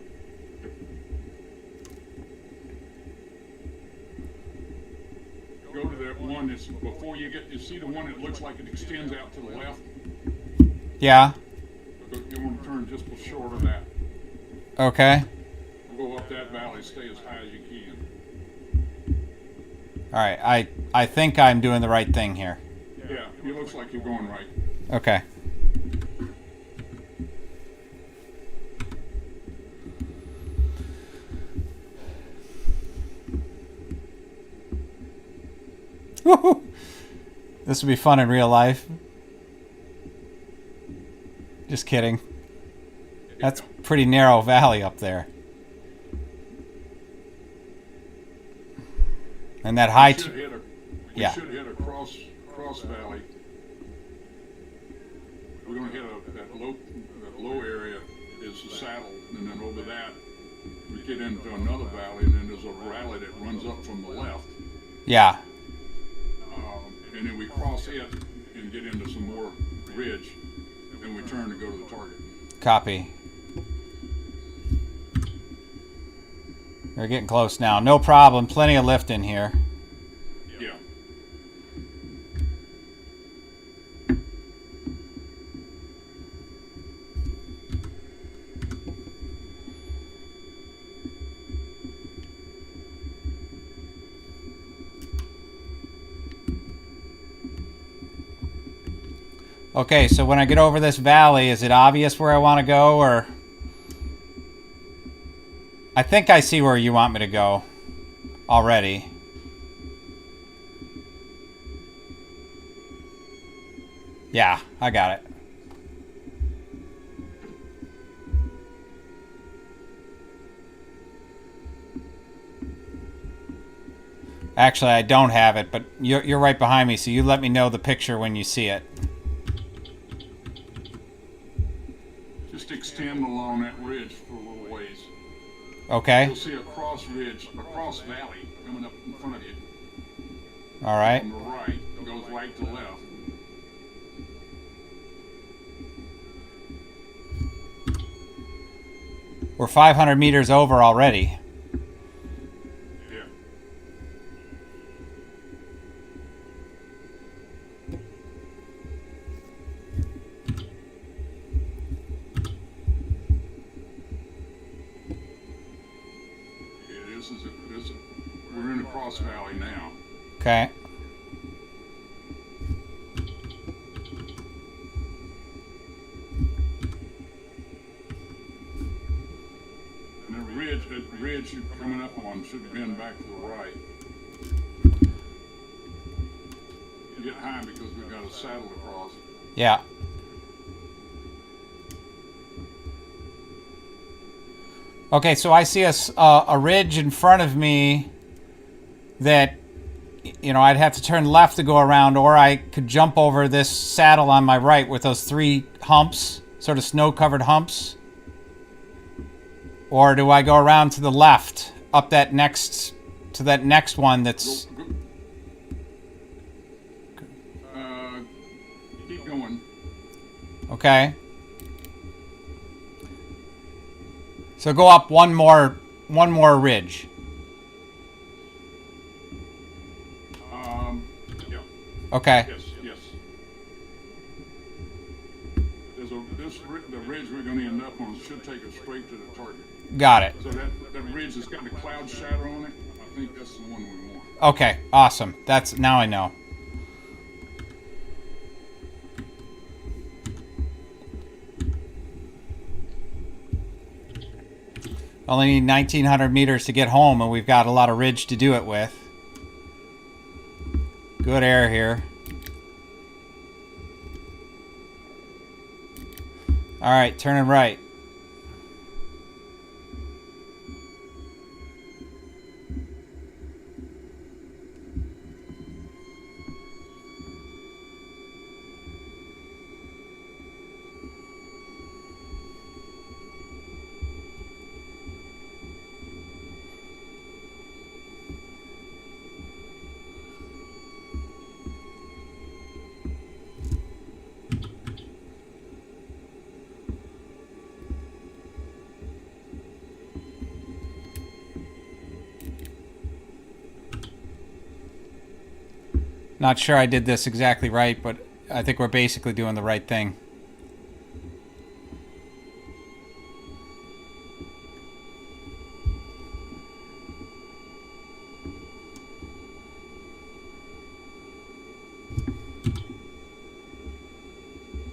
Go to that one that's before you get. You see the one that looks like it extends out to the left. Yeah. But you want to turn just short of that. Okay. Go up that valley. Stay as high as you can. All right. I think I'm doing the right thing here. Yeah. It looks like you're going right. Okay. Woohoo! This would be fun in real life. Just kidding. That's pretty narrow valley up there. And that high... We should hit a cross valley. We're going to hit that low area is the saddle, and then over that we get into another valley, and then there's a valley that runs up from the left. Yeah. And then we cross it and get into some more ridge, and we turn to go to the target. Copy. We're getting close now. No problem. Plenty of lift in here. Yeah. Okay, so when I get over this valley, is it obvious where I want to go, or... I think I see where you want me to go already. Yeah, I got it. Actually, I don't have it, but you're right behind me, so you let me know the picture when you see it. Just extend along that ridge for a little ways. Okay. You'll see a cross ridge, a cross valley coming up in front of you. All right. On the right, it goes right to left. We're 500 meters over already. Yeah. We're in a cross valley now. Okay. And the ridge you're coming up on should bend back to the right. You get high because we've got a saddle to cross. Yeah. Okay, so I see a ridge in front of me that, you know, I'd have to turn left to go around, or I could jump over this saddle on my right with those 3 humps, sort of snow-covered humps. Or do I go around to the left, up that next, to that next one that's... Keep going. Okay. So go up one more ridge. Yeah. Okay. Yes. The ridge we're going to end up on should take us straight to the target. Got it. So that ridge that's got the cloud shadow on it, I think that's the one we want. Okay, awesome. That's, now I know. Only need 1,900 meters to get home, and we've got a lot of ridge to do it with. Good air here. All right, turning right. Not sure I did this exactly right, but I think we're basically doing the right thing.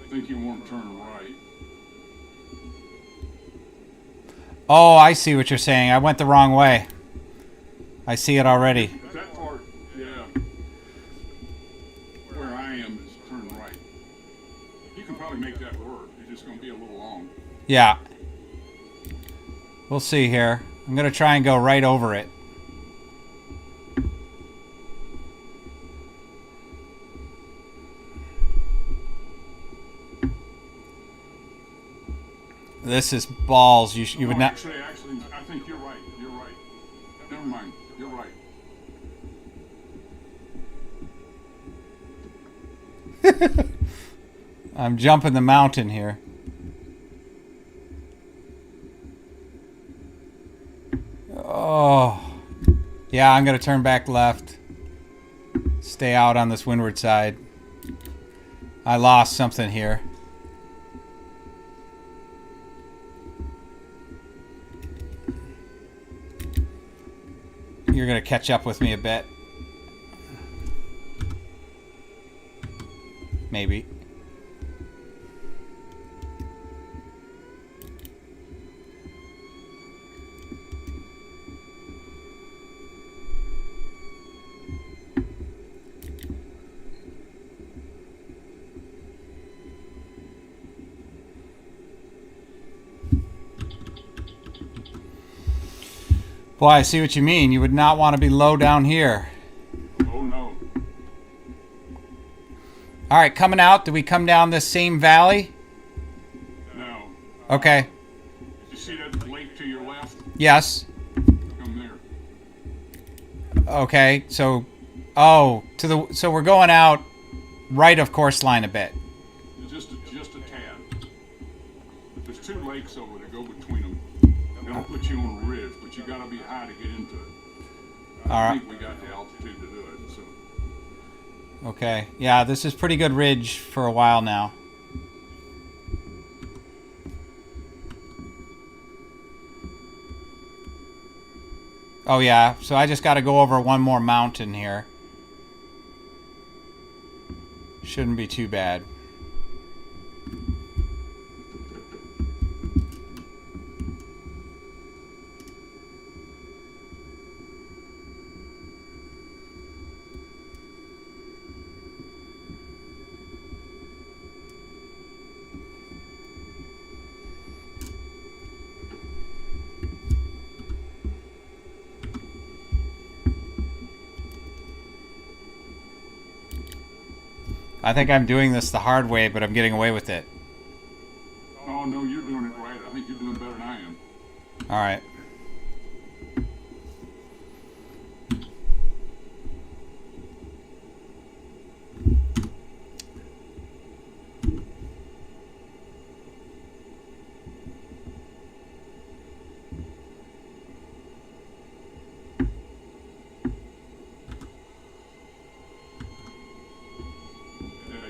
I think you want to turn right. Oh, I see what you're saying. I went the wrong way. I see it already. That part, yeah. Where I am is turn right. You can probably make that work. It's just going to be a little long. Yeah. We'll see here. I'm going to try and go right over it. This is balls. You would not. Actually, I think you're right. You're right. Never mind. You're right. I'm jumping the mountain here. Oh. Yeah, I'm going to turn back left. Stay out on this windward side. I lost something here. You're going to catch up with me a bit. Maybe. Boy, I see what you mean. You would not want to be low down here. Oh, no. All right, coming out. Do we come down this same valley? No. Okay. You see that lake to your left? Yes. Come there. Okay. So, so we're going out right of course line a bit. Just a tad. There's two lakes over there. Go between them. That'll put you on a ridge, but you got to be high to get into it. I think we got the altitude to do it. So. Okay. Yeah, this is pretty good ridge for a while now. Oh yeah, so I just got to go over one more mountain here. Shouldn't be too bad. I think I'm doing this the hard way, but I'm getting away with it. Oh, no, you're doing it right. I think you're doing better than I am. All right.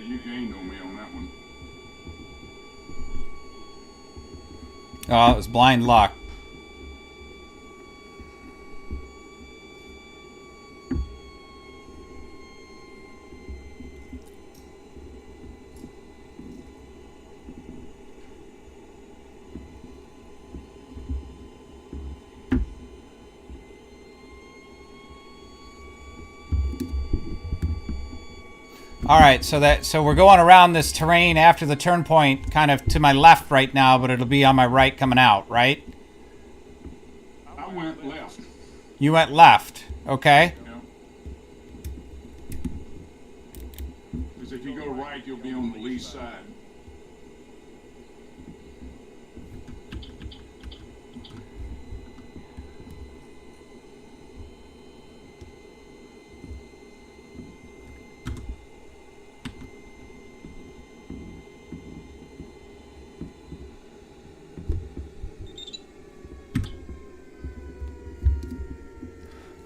You gained on me on that one. Oh, it was blind luck. All right, so we're going around this terrain after the turn point, kind of to my left right now, but it'll be on my right coming out, right? I went left. You went left, okay? Yeah. Because if you go right, you'll be on the lee side.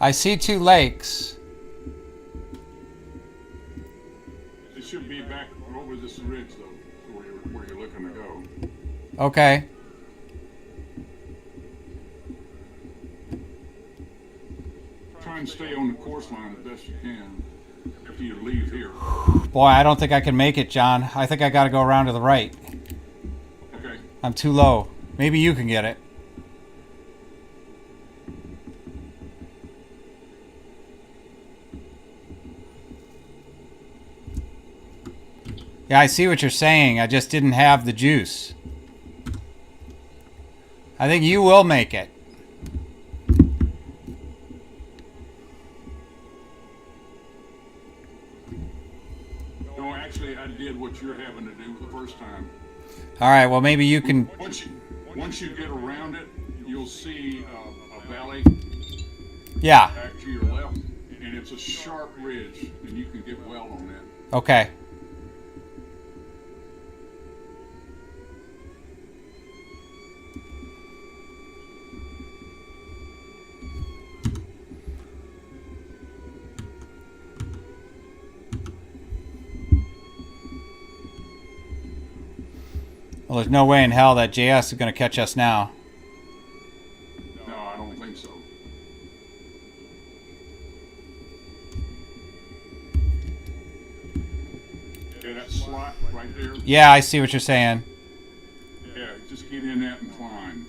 I see two lakes. Okay. Try and stay on the course line as best you can after you leave here. Boy, I don't think I can make it, John. I think I got to go around to the right. Okay. I'm too low. Maybe you can get it. Yeah, I see what you're saying. I just didn't have the juice. I think you will make it. No, actually, I did what you're having to do the first time. All right, well, maybe you can... Once you get around it, you'll see a valley Yeah. back to your left, and it's a sharp ridge, and you can get well on that. Okay. Well, there's no way in hell that JS is going to catch us now. No, I don't think so. Yeah, that slot right there. Yeah, I see what you're saying. Yeah, just get in that and climb.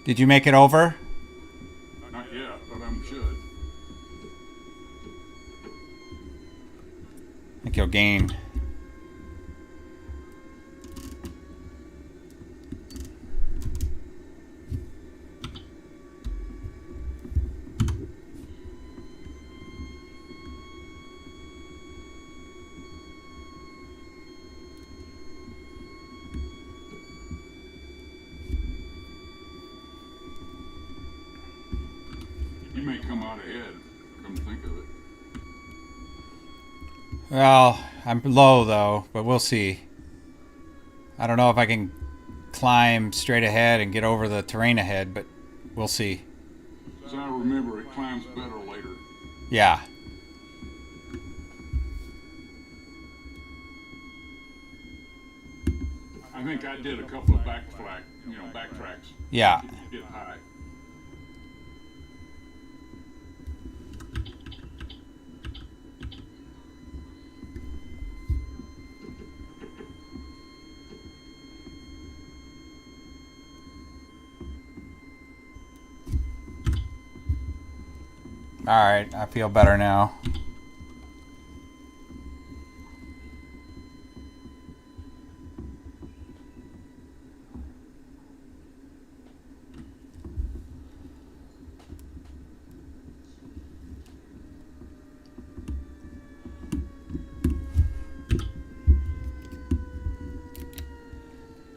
Did you make it over? Not yet, but I should. I think you'll gain. You may come out ahead, come to think of it. Well, I'm low though, but we'll see. I don't know if I can climb straight ahead and get over the terrain ahead, but we'll see. As I remember, it climbs better later. Yeah. I think I did a couple of backtracks. Yeah. To get high. Alright, I feel better now.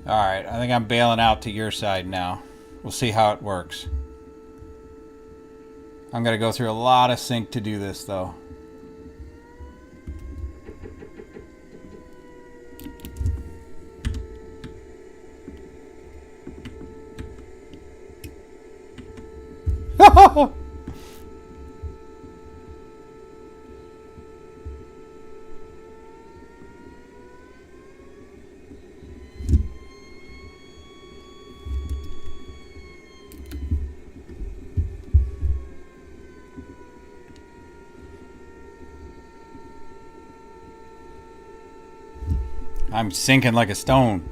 Alright, I think I'm bailing out to your side now. We'll see how it works. I'm going to go through a lot of sync to do this, though. I'm sinking like a stone.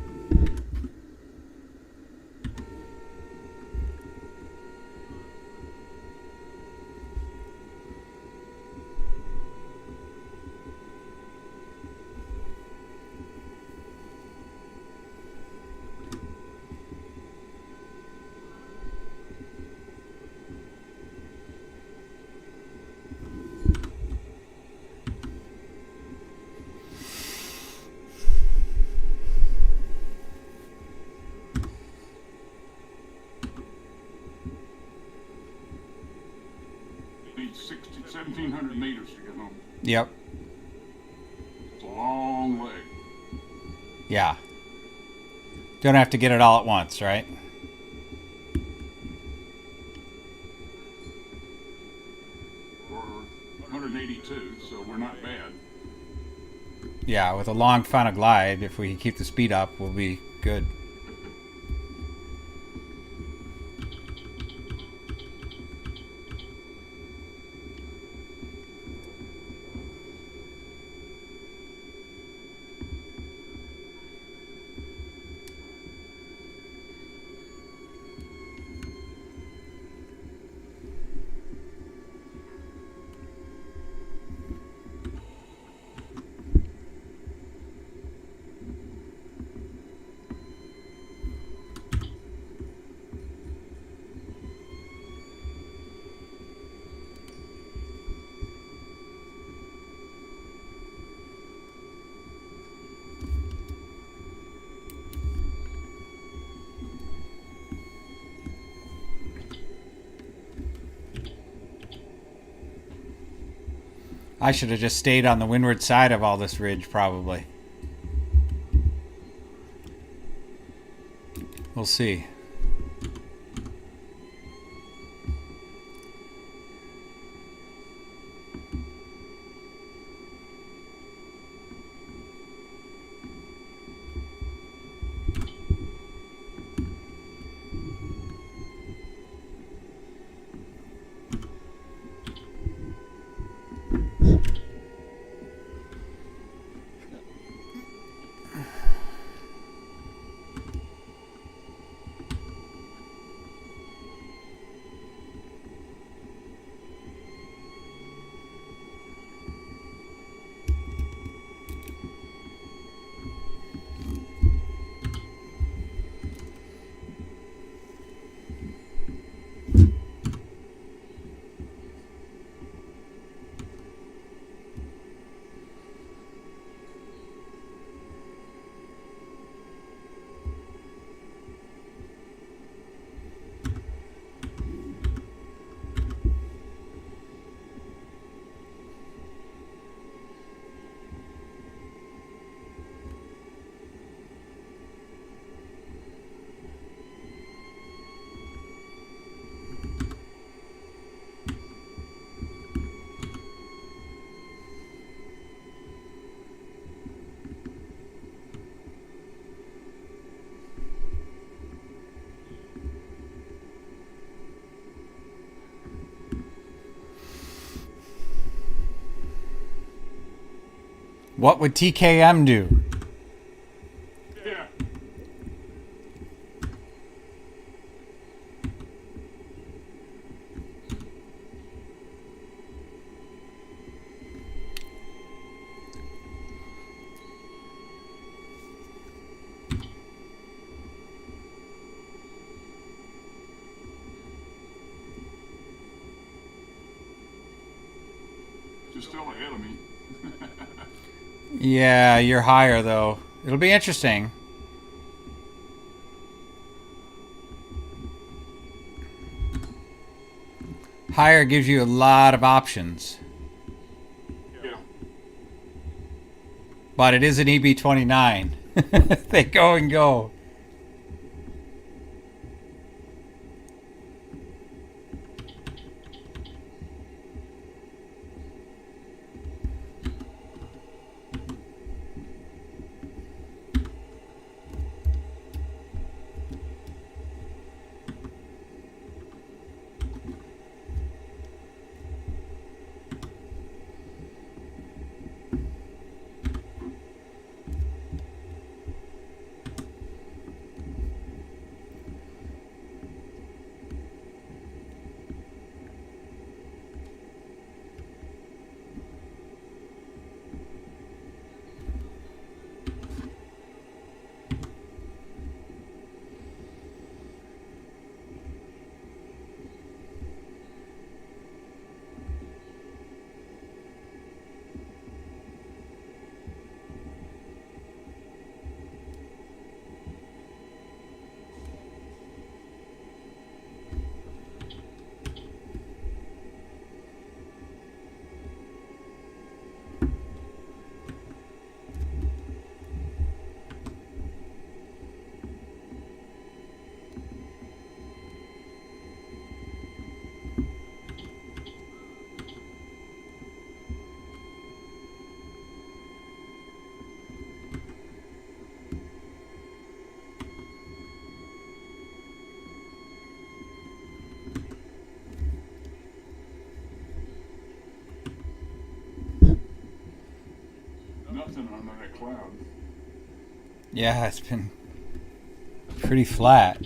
Need 1,700 meters to get home. Yep. It's a long way. Yeah. Don't have to get it all at once, right? Or 182, so we're not bad. Yeah, with a long final glide, if we can keep the speed up, we'll be good. I should have just stayed on the windward side of all this ridge, probably. We'll see. What would TKM do? Yeah. She's still ahead of me. Yeah, you're higher, though. It'll be interesting. Higher gives you a lot of options. Yeah. But it is an EB-29. They go and go. nothing under that cloud. Yeah, it's been pretty flat.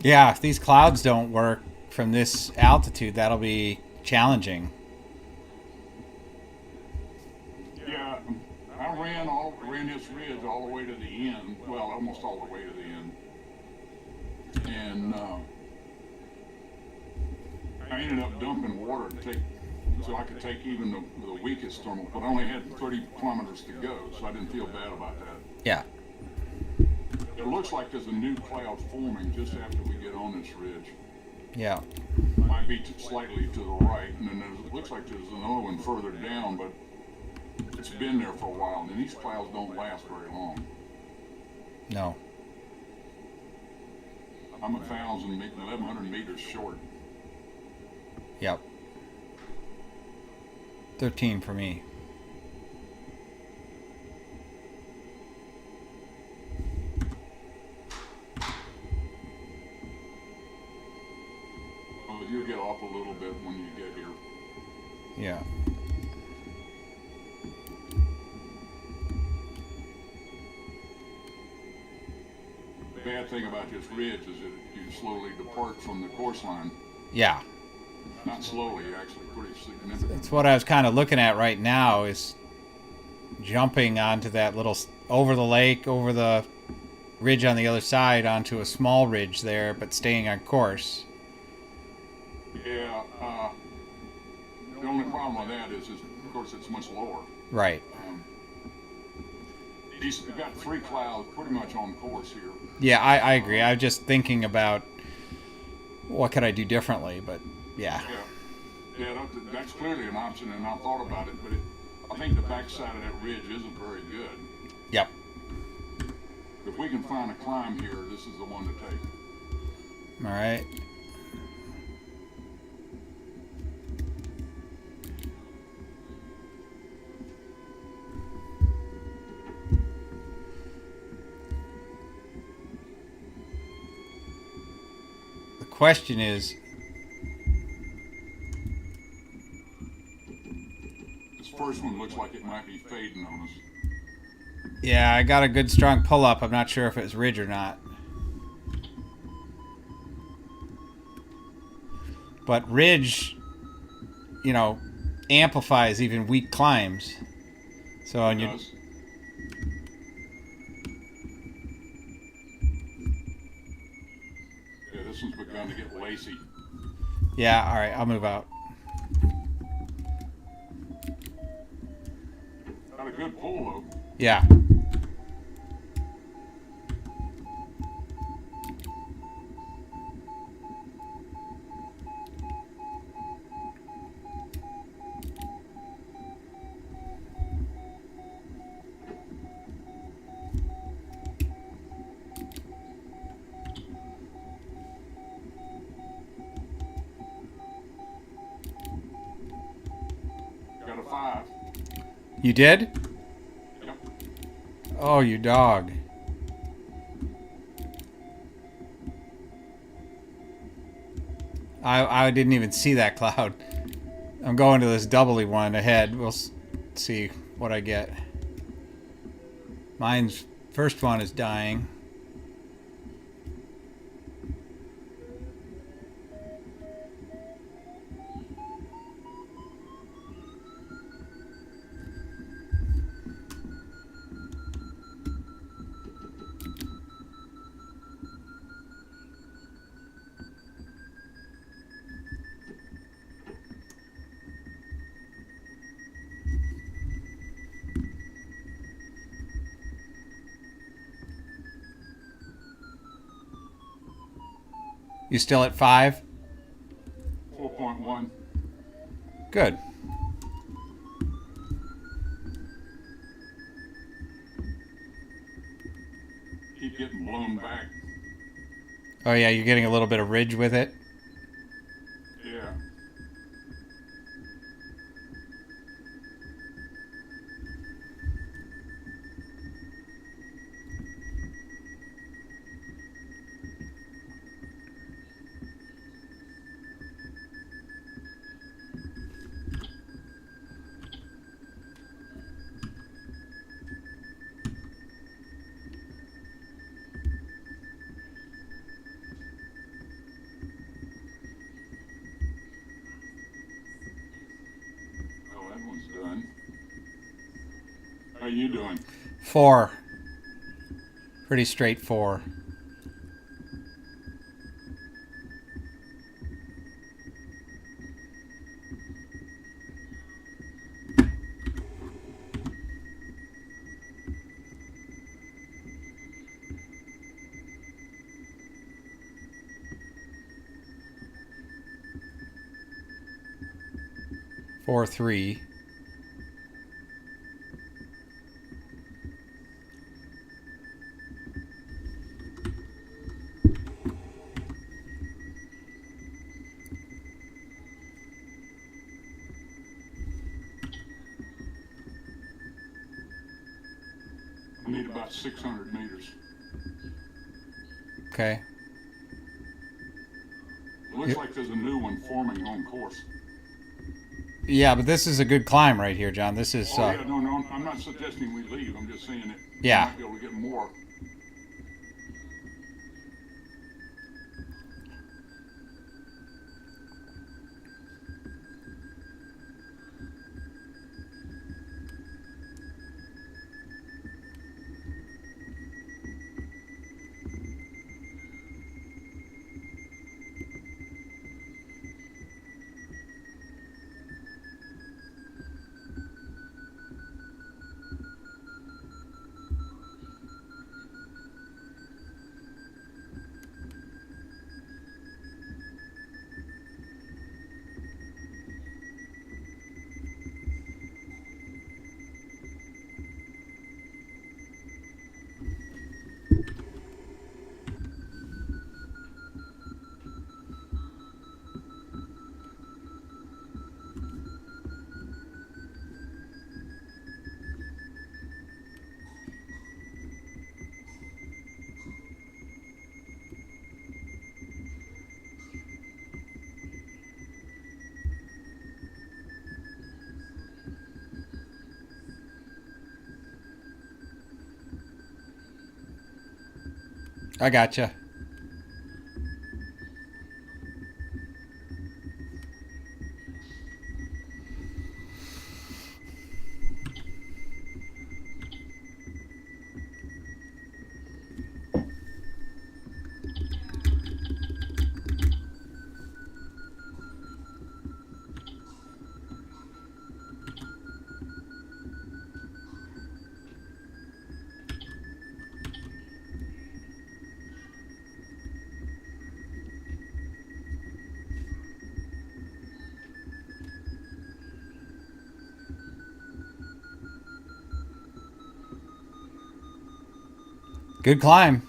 Yeah, if these clouds don't work from this altitude, that'll be challenging. Yeah, I ran this ridge all the way to the end. Well, almost all the way to the end, and I ended up dumping water to take, so I could take even the weakest thermal. But I only had 30 kilometers to go, so I didn't feel bad about that. Yeah. It looks like there's a new cloud forming just after we get on this ridge. Yeah. Might be slightly to the right, and then it looks like there's another one further down, but it's been there for a while, and these clouds don't last very long. No. I'm 1,100 meters short. Yep. 13 for me. Well, you'll get off a little bit when you get here. Yeah. The bad thing about this ridge is that you slowly depart from the course line. Yeah. Not slowly, actually, pretty significant. That's what I was kind of looking at right now, is jumping onto that little, over the lake, over the ridge on the other side, onto a small ridge there, but staying on course. Yeah, the only problem with that is of course, it's much lower. Right. We've got 3 clouds pretty much on course here. Yeah, I agree. I was just thinking about what could I do differently, but yeah. Yeah, that's clearly an option, and I thought about it, but I think the backside of that ridge isn't very good. Yep. If we can find a climb here, this is the one to take. All right. The question is, this first one looks like it might be fading on us. yeah, I got a good strong pull up. I'm not sure if it's ridge or not. But ridge, you know, amplifies even weak climbs. So on your, yeah, this one's begun to get lacy. yeah, all right, I'll move out. Got a good pull though. Yeah. Got a 5. You did? Yep. Oh, you dog. I didn't even see that cloud. I'm going to this doubly one ahead. We'll see what I get. Mine's first one is dying. You still at 5? 4.1. Good. Keep getting blown back. Oh yeah, you're getting a little bit of ridge with it. Yeah. Oh, that one's done. How you doing? 4. Pretty straight 4. Four, 3. I need about 600 meters. Okay. It looks like there's a new one forming on course. Yeah, but this is a good climb right here, John. This is. Oh, yeah, no, I'm not suggesting we leave. I'm just saying that Yeah. we might be able to get more. I gotcha. Good climb.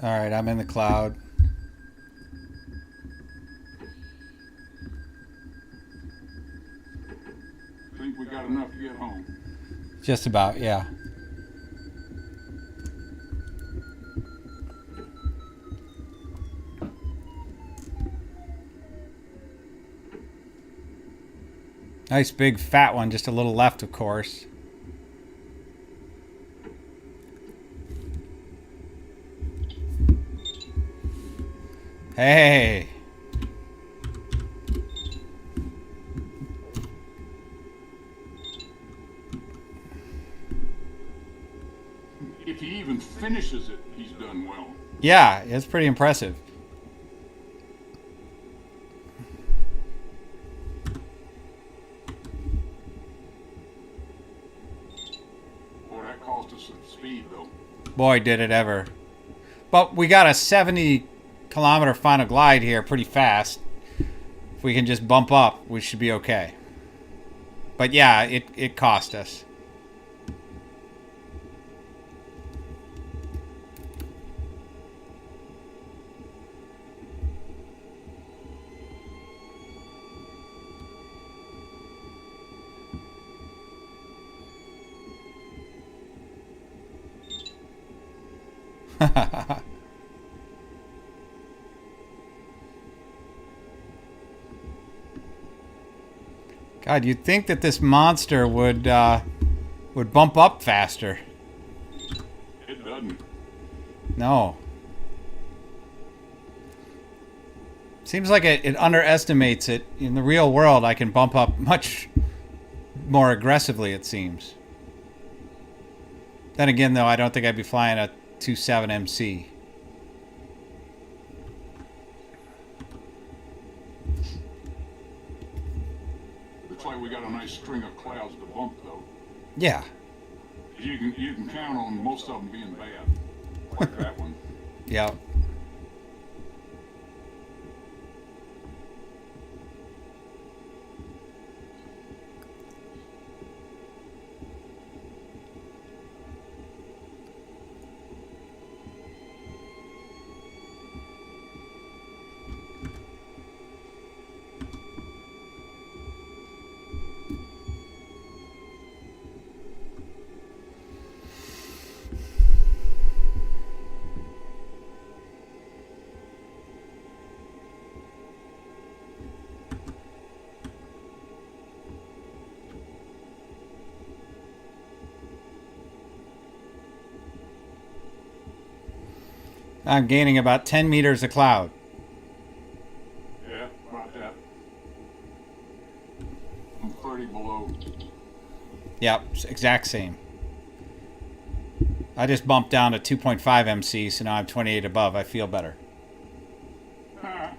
All right, I'm in the cloud. I think we got enough to get home. Just about, yeah. Nice big fat one, just a little left, of course. Hey. if he even finishes it, he's done well. Yeah, it's pretty impressive. Boy, that cost us some speed, though. Boy, did it ever. But we got a 70-kilometer final glide here pretty fast. If we can just bump up, we should be okay. But yeah, it cost us. God, you'd think that this monster would bump up faster. It doesn't. No. Seems like it underestimates it. In the real world, I can bump up much more aggressively, it seems. Then again, though, I don't think I'd be flying a 2.7 MC. Looks like we got a nice string of clouds to bump, though. Yeah. You can count on most of them being bad, like that one. Yeah. I'm gaining about 10 meters of cloud. Yeah, about that. I'm 30 below. Yep, exact same. I just bumped down to 2.5 MC, so now I'm 28 above. I feel better. Ah.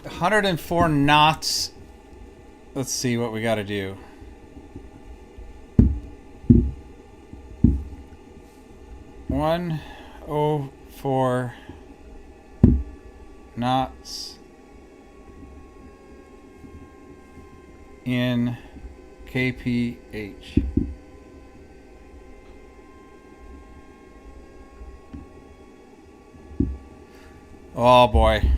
104 knots. Let's see what we got to do. One oh four knots in kph. Oh boy.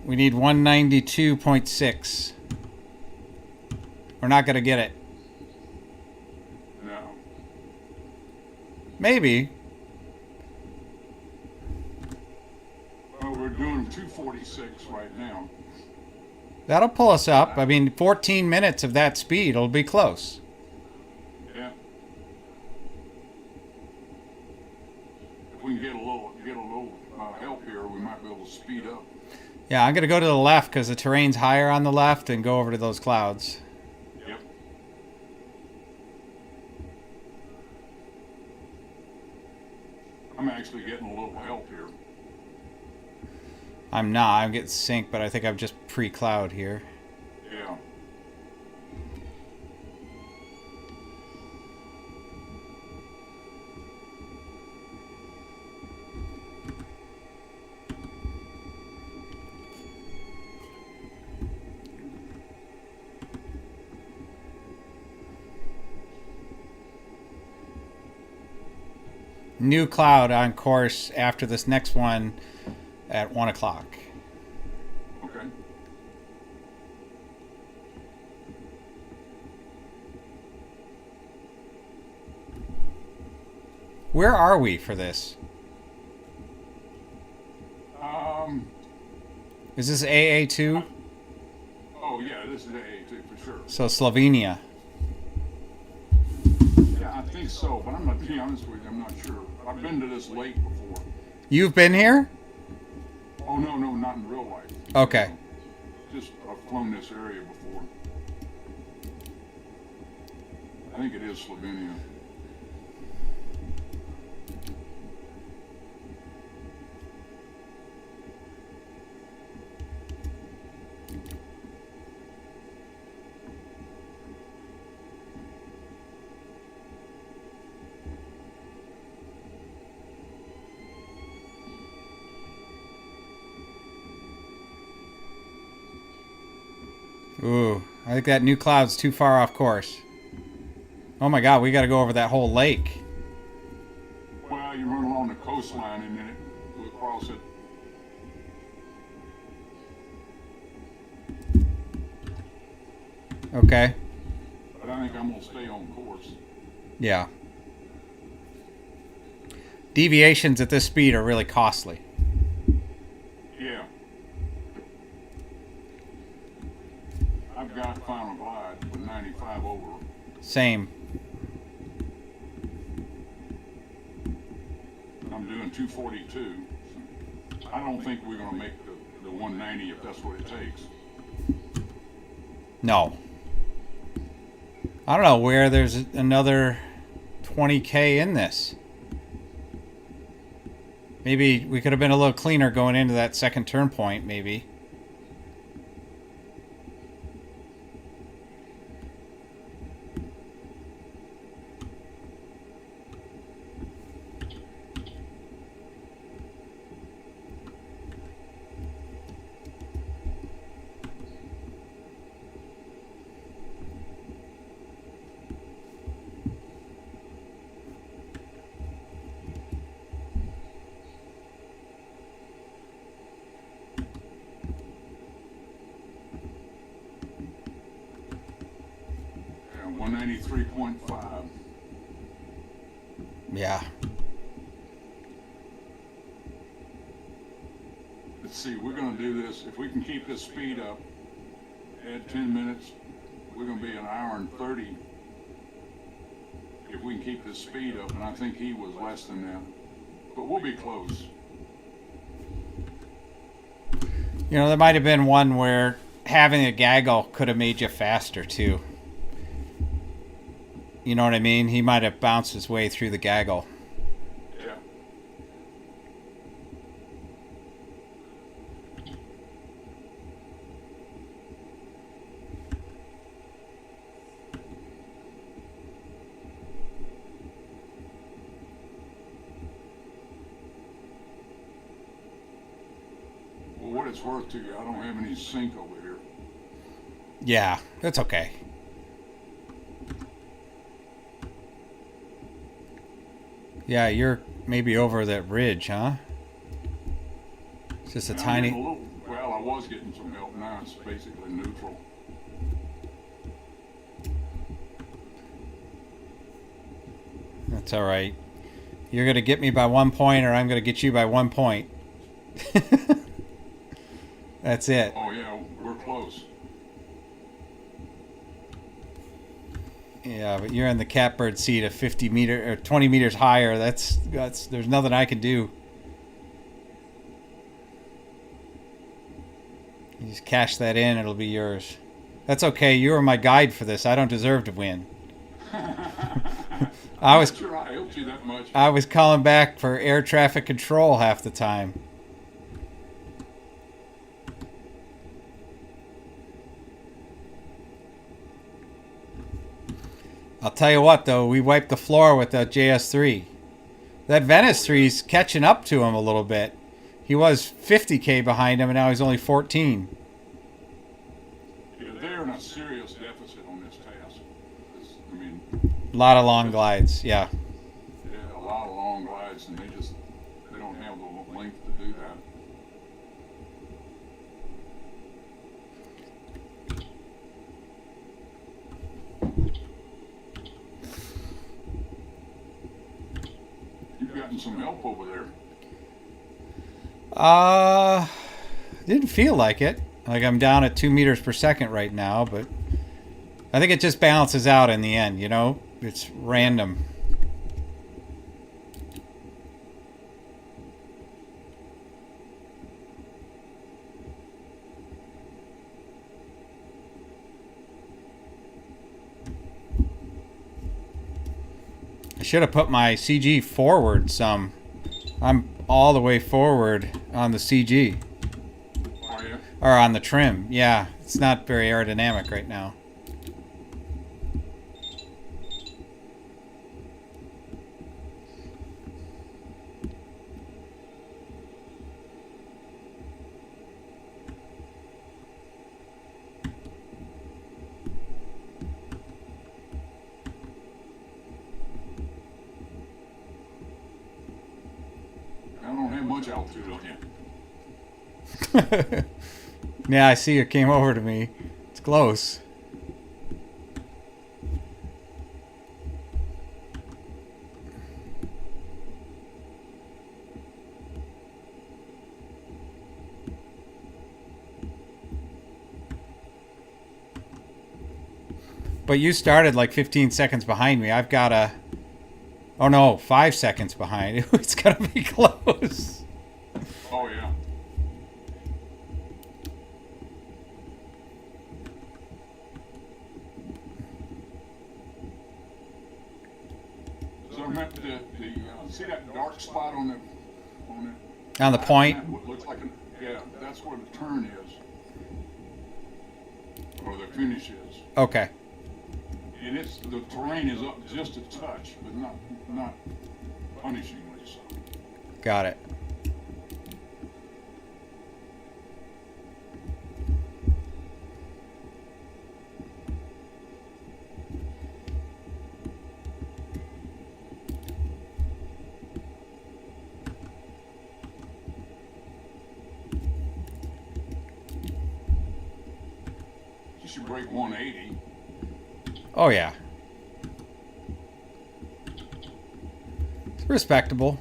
We need 192.6. We're not going to get it. No. Maybe. Well, we're doing 246 right now. That'll pull us up. I mean, 14 minutes of that speed will be close. Yeah. If we can get a little help here, we might be able to speed up. Yeah, I'm going to go to the left because the terrain's higher on the left and go over to those clouds. Yep. I'm actually getting a little help here. I'm not. I'm getting sync, but I think I'm just pre-cloud here. Yeah. New cloud on course after this next one at 1 o'clock. Okay. Where are we for this? Is this AA2? Oh yeah, this is AA2 for sure. So Slovenia. Yeah, I think so, but I'm not, to be honest with you, I'm not sure. I've been to this lake before. You've been here? Oh, no, no, not in real life. Okay. Just, I've flown this area before. I think it is Slovenia. Ooh, I think that new cloud's too far off course. Oh my god, we gotta go over that whole lake. Well, you run along the coastline and then it will cross it. Okay. But I think I'm going to stay on course. Yeah. Deviations at this speed are really costly. Yeah. I've got final glide with 95 over. Same. I'm doing 242. I don't think we're going to make the 190 if that's what it takes. No. I don't know where there's another 20k in this. Maybe we could have been a little cleaner going into that second turn point, maybe. Yeah, 193.5. Yeah. Let's see, we're going to do this. If we can keep this speed up, add 10 minutes, we're going to be an hour and 30. If we can keep this speed up, and I think he was less than that. But we'll be close. You know, there might have been one where having a gaggle could have made you faster, too. You know what I mean? He might have bounced his way through the gaggle. Yeah. Well, what it's worth to you, I don't have any sink over here. Yeah, that's okay. Yeah, you're maybe over that ridge, huh? It's just a And I'm tiny... getting a little, well, I was getting some help. Now it's basically neutral. That's all right. You're going to get me by 1 point, or I'm going to get you by 1 point. That's it. Oh, yeah, we're close. Yeah, but you're in the catbird seat of 50 meter or 20 meters higher. That's there's nothing I can do. You just cash that in, it'll be yours. That's okay. You were my guide for this. I don't deserve to win. I was Sure, I helped you that much. I was calling back for air traffic control half the time. I'll tell you what, though, we wiped the floor with that JS3. That Venice 3's catching up to him a little bit. He was 50k behind him, and now he's only 14. Yeah, they're in a serious deficit on this task. I mean, A lot of long glides, yeah. yeah, a lot of long glides, and they don't have the length to do that. You've gotten some help over there. Didn't feel like it. Like I'm down at 2 meters per second right now, but I think it just balances out in the end, you know? It's random. I should have put my CG forward some. I'm all the way forward on the CG. Are you? Or on the trim. Yeah, it's not very aerodynamic right now. I don't have much altitude on you. Yeah, I see it came over to me. It's close. But you started like 15 seconds behind me. I've got a... Oh no, 5 seconds behind. It's gonna be close. Oh, yeah. So I'm at see that dark spot on On the point? What looks like yeah, that's where the turn is. Or the finish is. Okay. And the terrain is up just a touch, but not punishingly so. Got it. You should break 180. Oh yeah. It's respectable.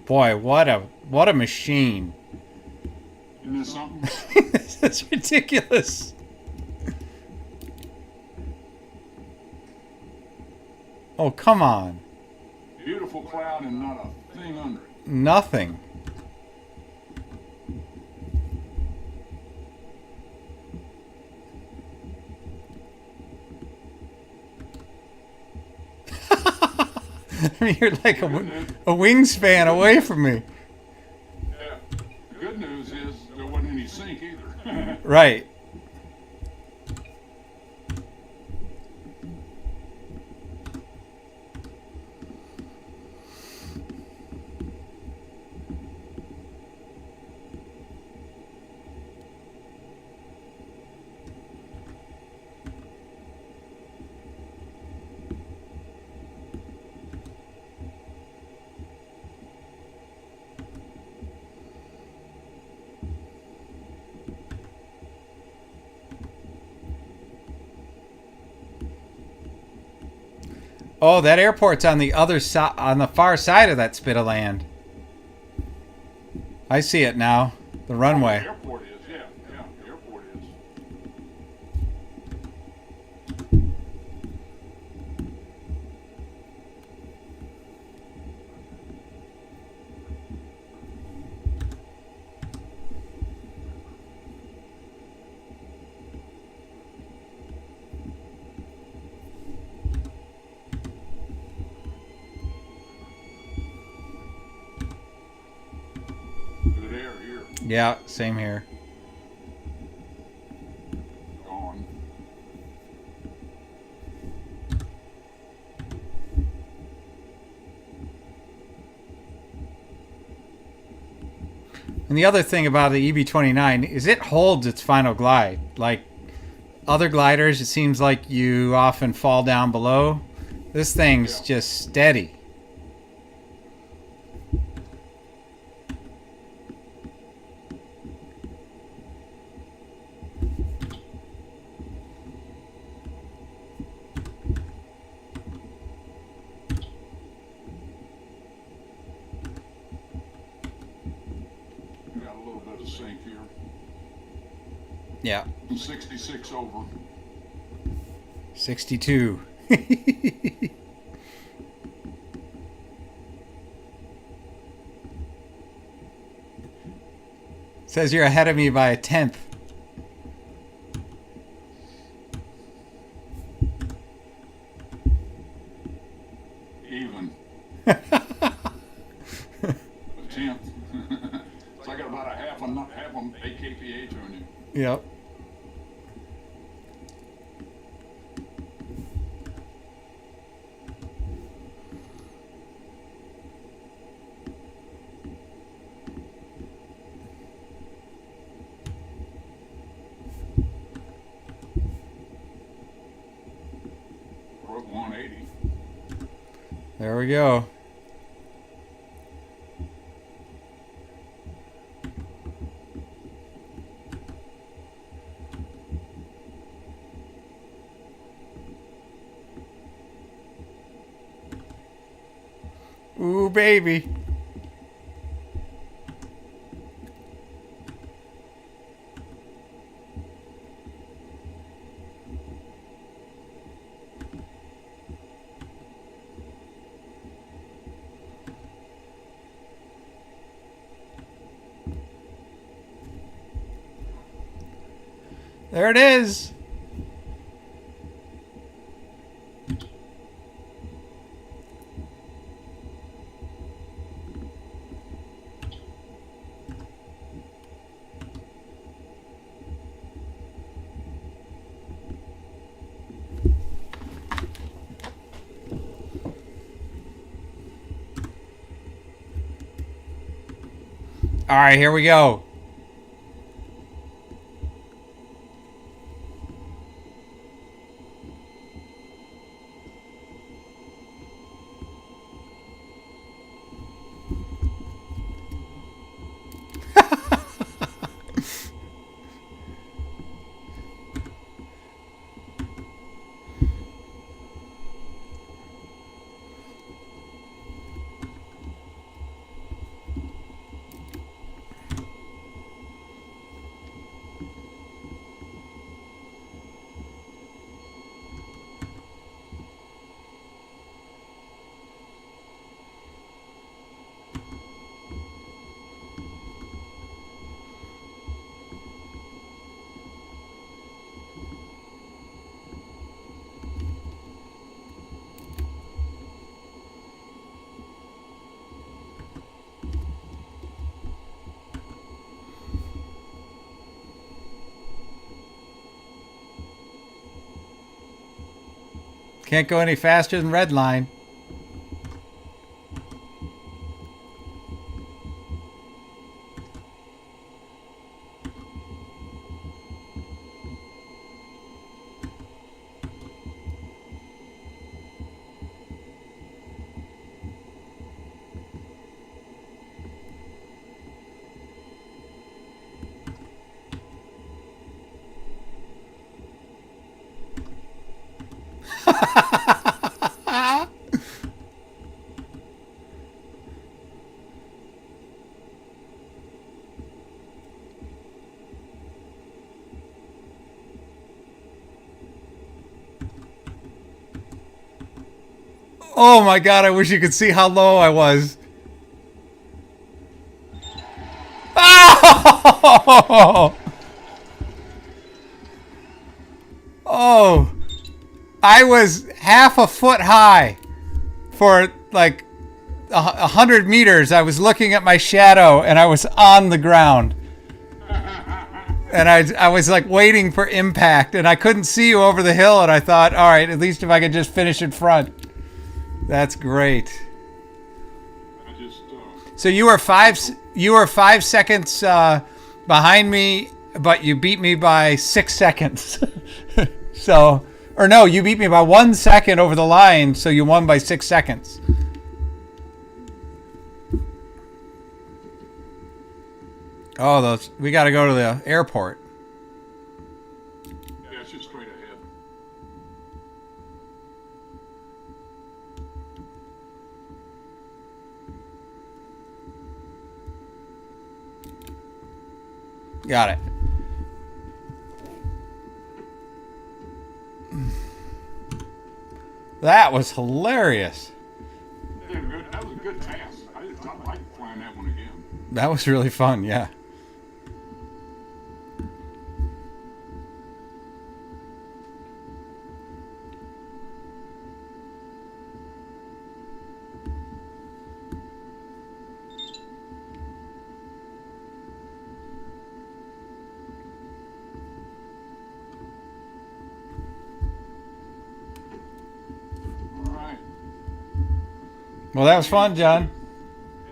Boy, what a machine. Isn't this something? That's ridiculous. Oh, come on. Beautiful cloud and not a thing under it. Nothing. I mean, you're like a wingspan away from me. Yeah. The good news is there wasn't any sink either. Right. Oh, that airport's on the other side, on the far side of that spit of land. I see it now. The runway. The airport is, yeah. Yeah, the airport is. Good air here. Yeah, same here. Gone. And the other thing about the EB-29 is it holds its final glide. Like other gliders, it seems like you often fall down below. This thing's just steady. Got a little bit of sink here. Yeah. 66 over. 62. Says you're ahead of me by a tenth. AKPH on you. Yep. We're at 180. There we go. Ooh, baby. There it is. All right, here we go. Can't go any faster than red line. Oh my god, I wish you could see how low I was. Oh! Oh! I was half a foot high for like 100 meters. I was looking at my shadow and I was on the ground. And I was like waiting for impact and I couldn't see you over the hill and I thought, all right, at least if I could just finish in front. That's great. I just, So you were 5 seconds behind me, but you beat me by 6 seconds. So, or no, you beat me by 1 second over the line, so you won by 6 seconds. Oh, those, we got to go to the airport. yeah, it's just straight ahead. Got it. That was hilarious. Yeah, good. That was a good task. I like flying that one again. That was really fun, yeah. Well, that was fun, John.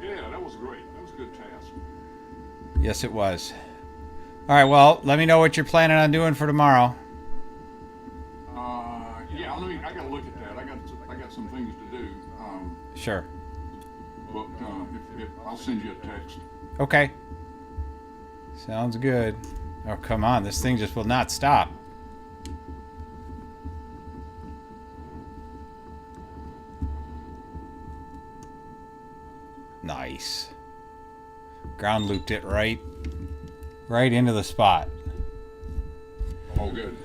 Yeah, that was great. That was a good task. Yes, it was. All right, well, let me know what you're planning on doing for tomorrow. Yeah, I gotta look at that. I got some things to do. Sure. But if I'll send you a text. Okay. Sounds good. Oh, come on. This thing just will not stop. Nice. Ground looped it right into the spot. Oh, good.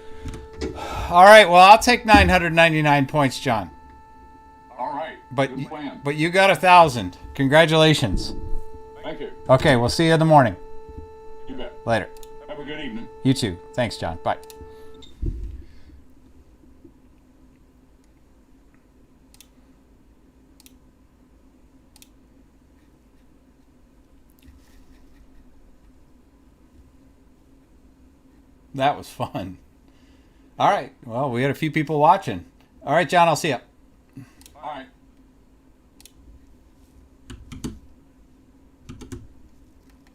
All right, well, I'll take 999 points, John. All right. But Good plan. but you got 1,000. Congratulations. Thank you. Okay, we'll see you in the morning. You bet. Later. Have a good evening. You too. Thanks, John. Bye. That was fun. All right. Well, we had a few people watching. All right, John, I'll see you. All right.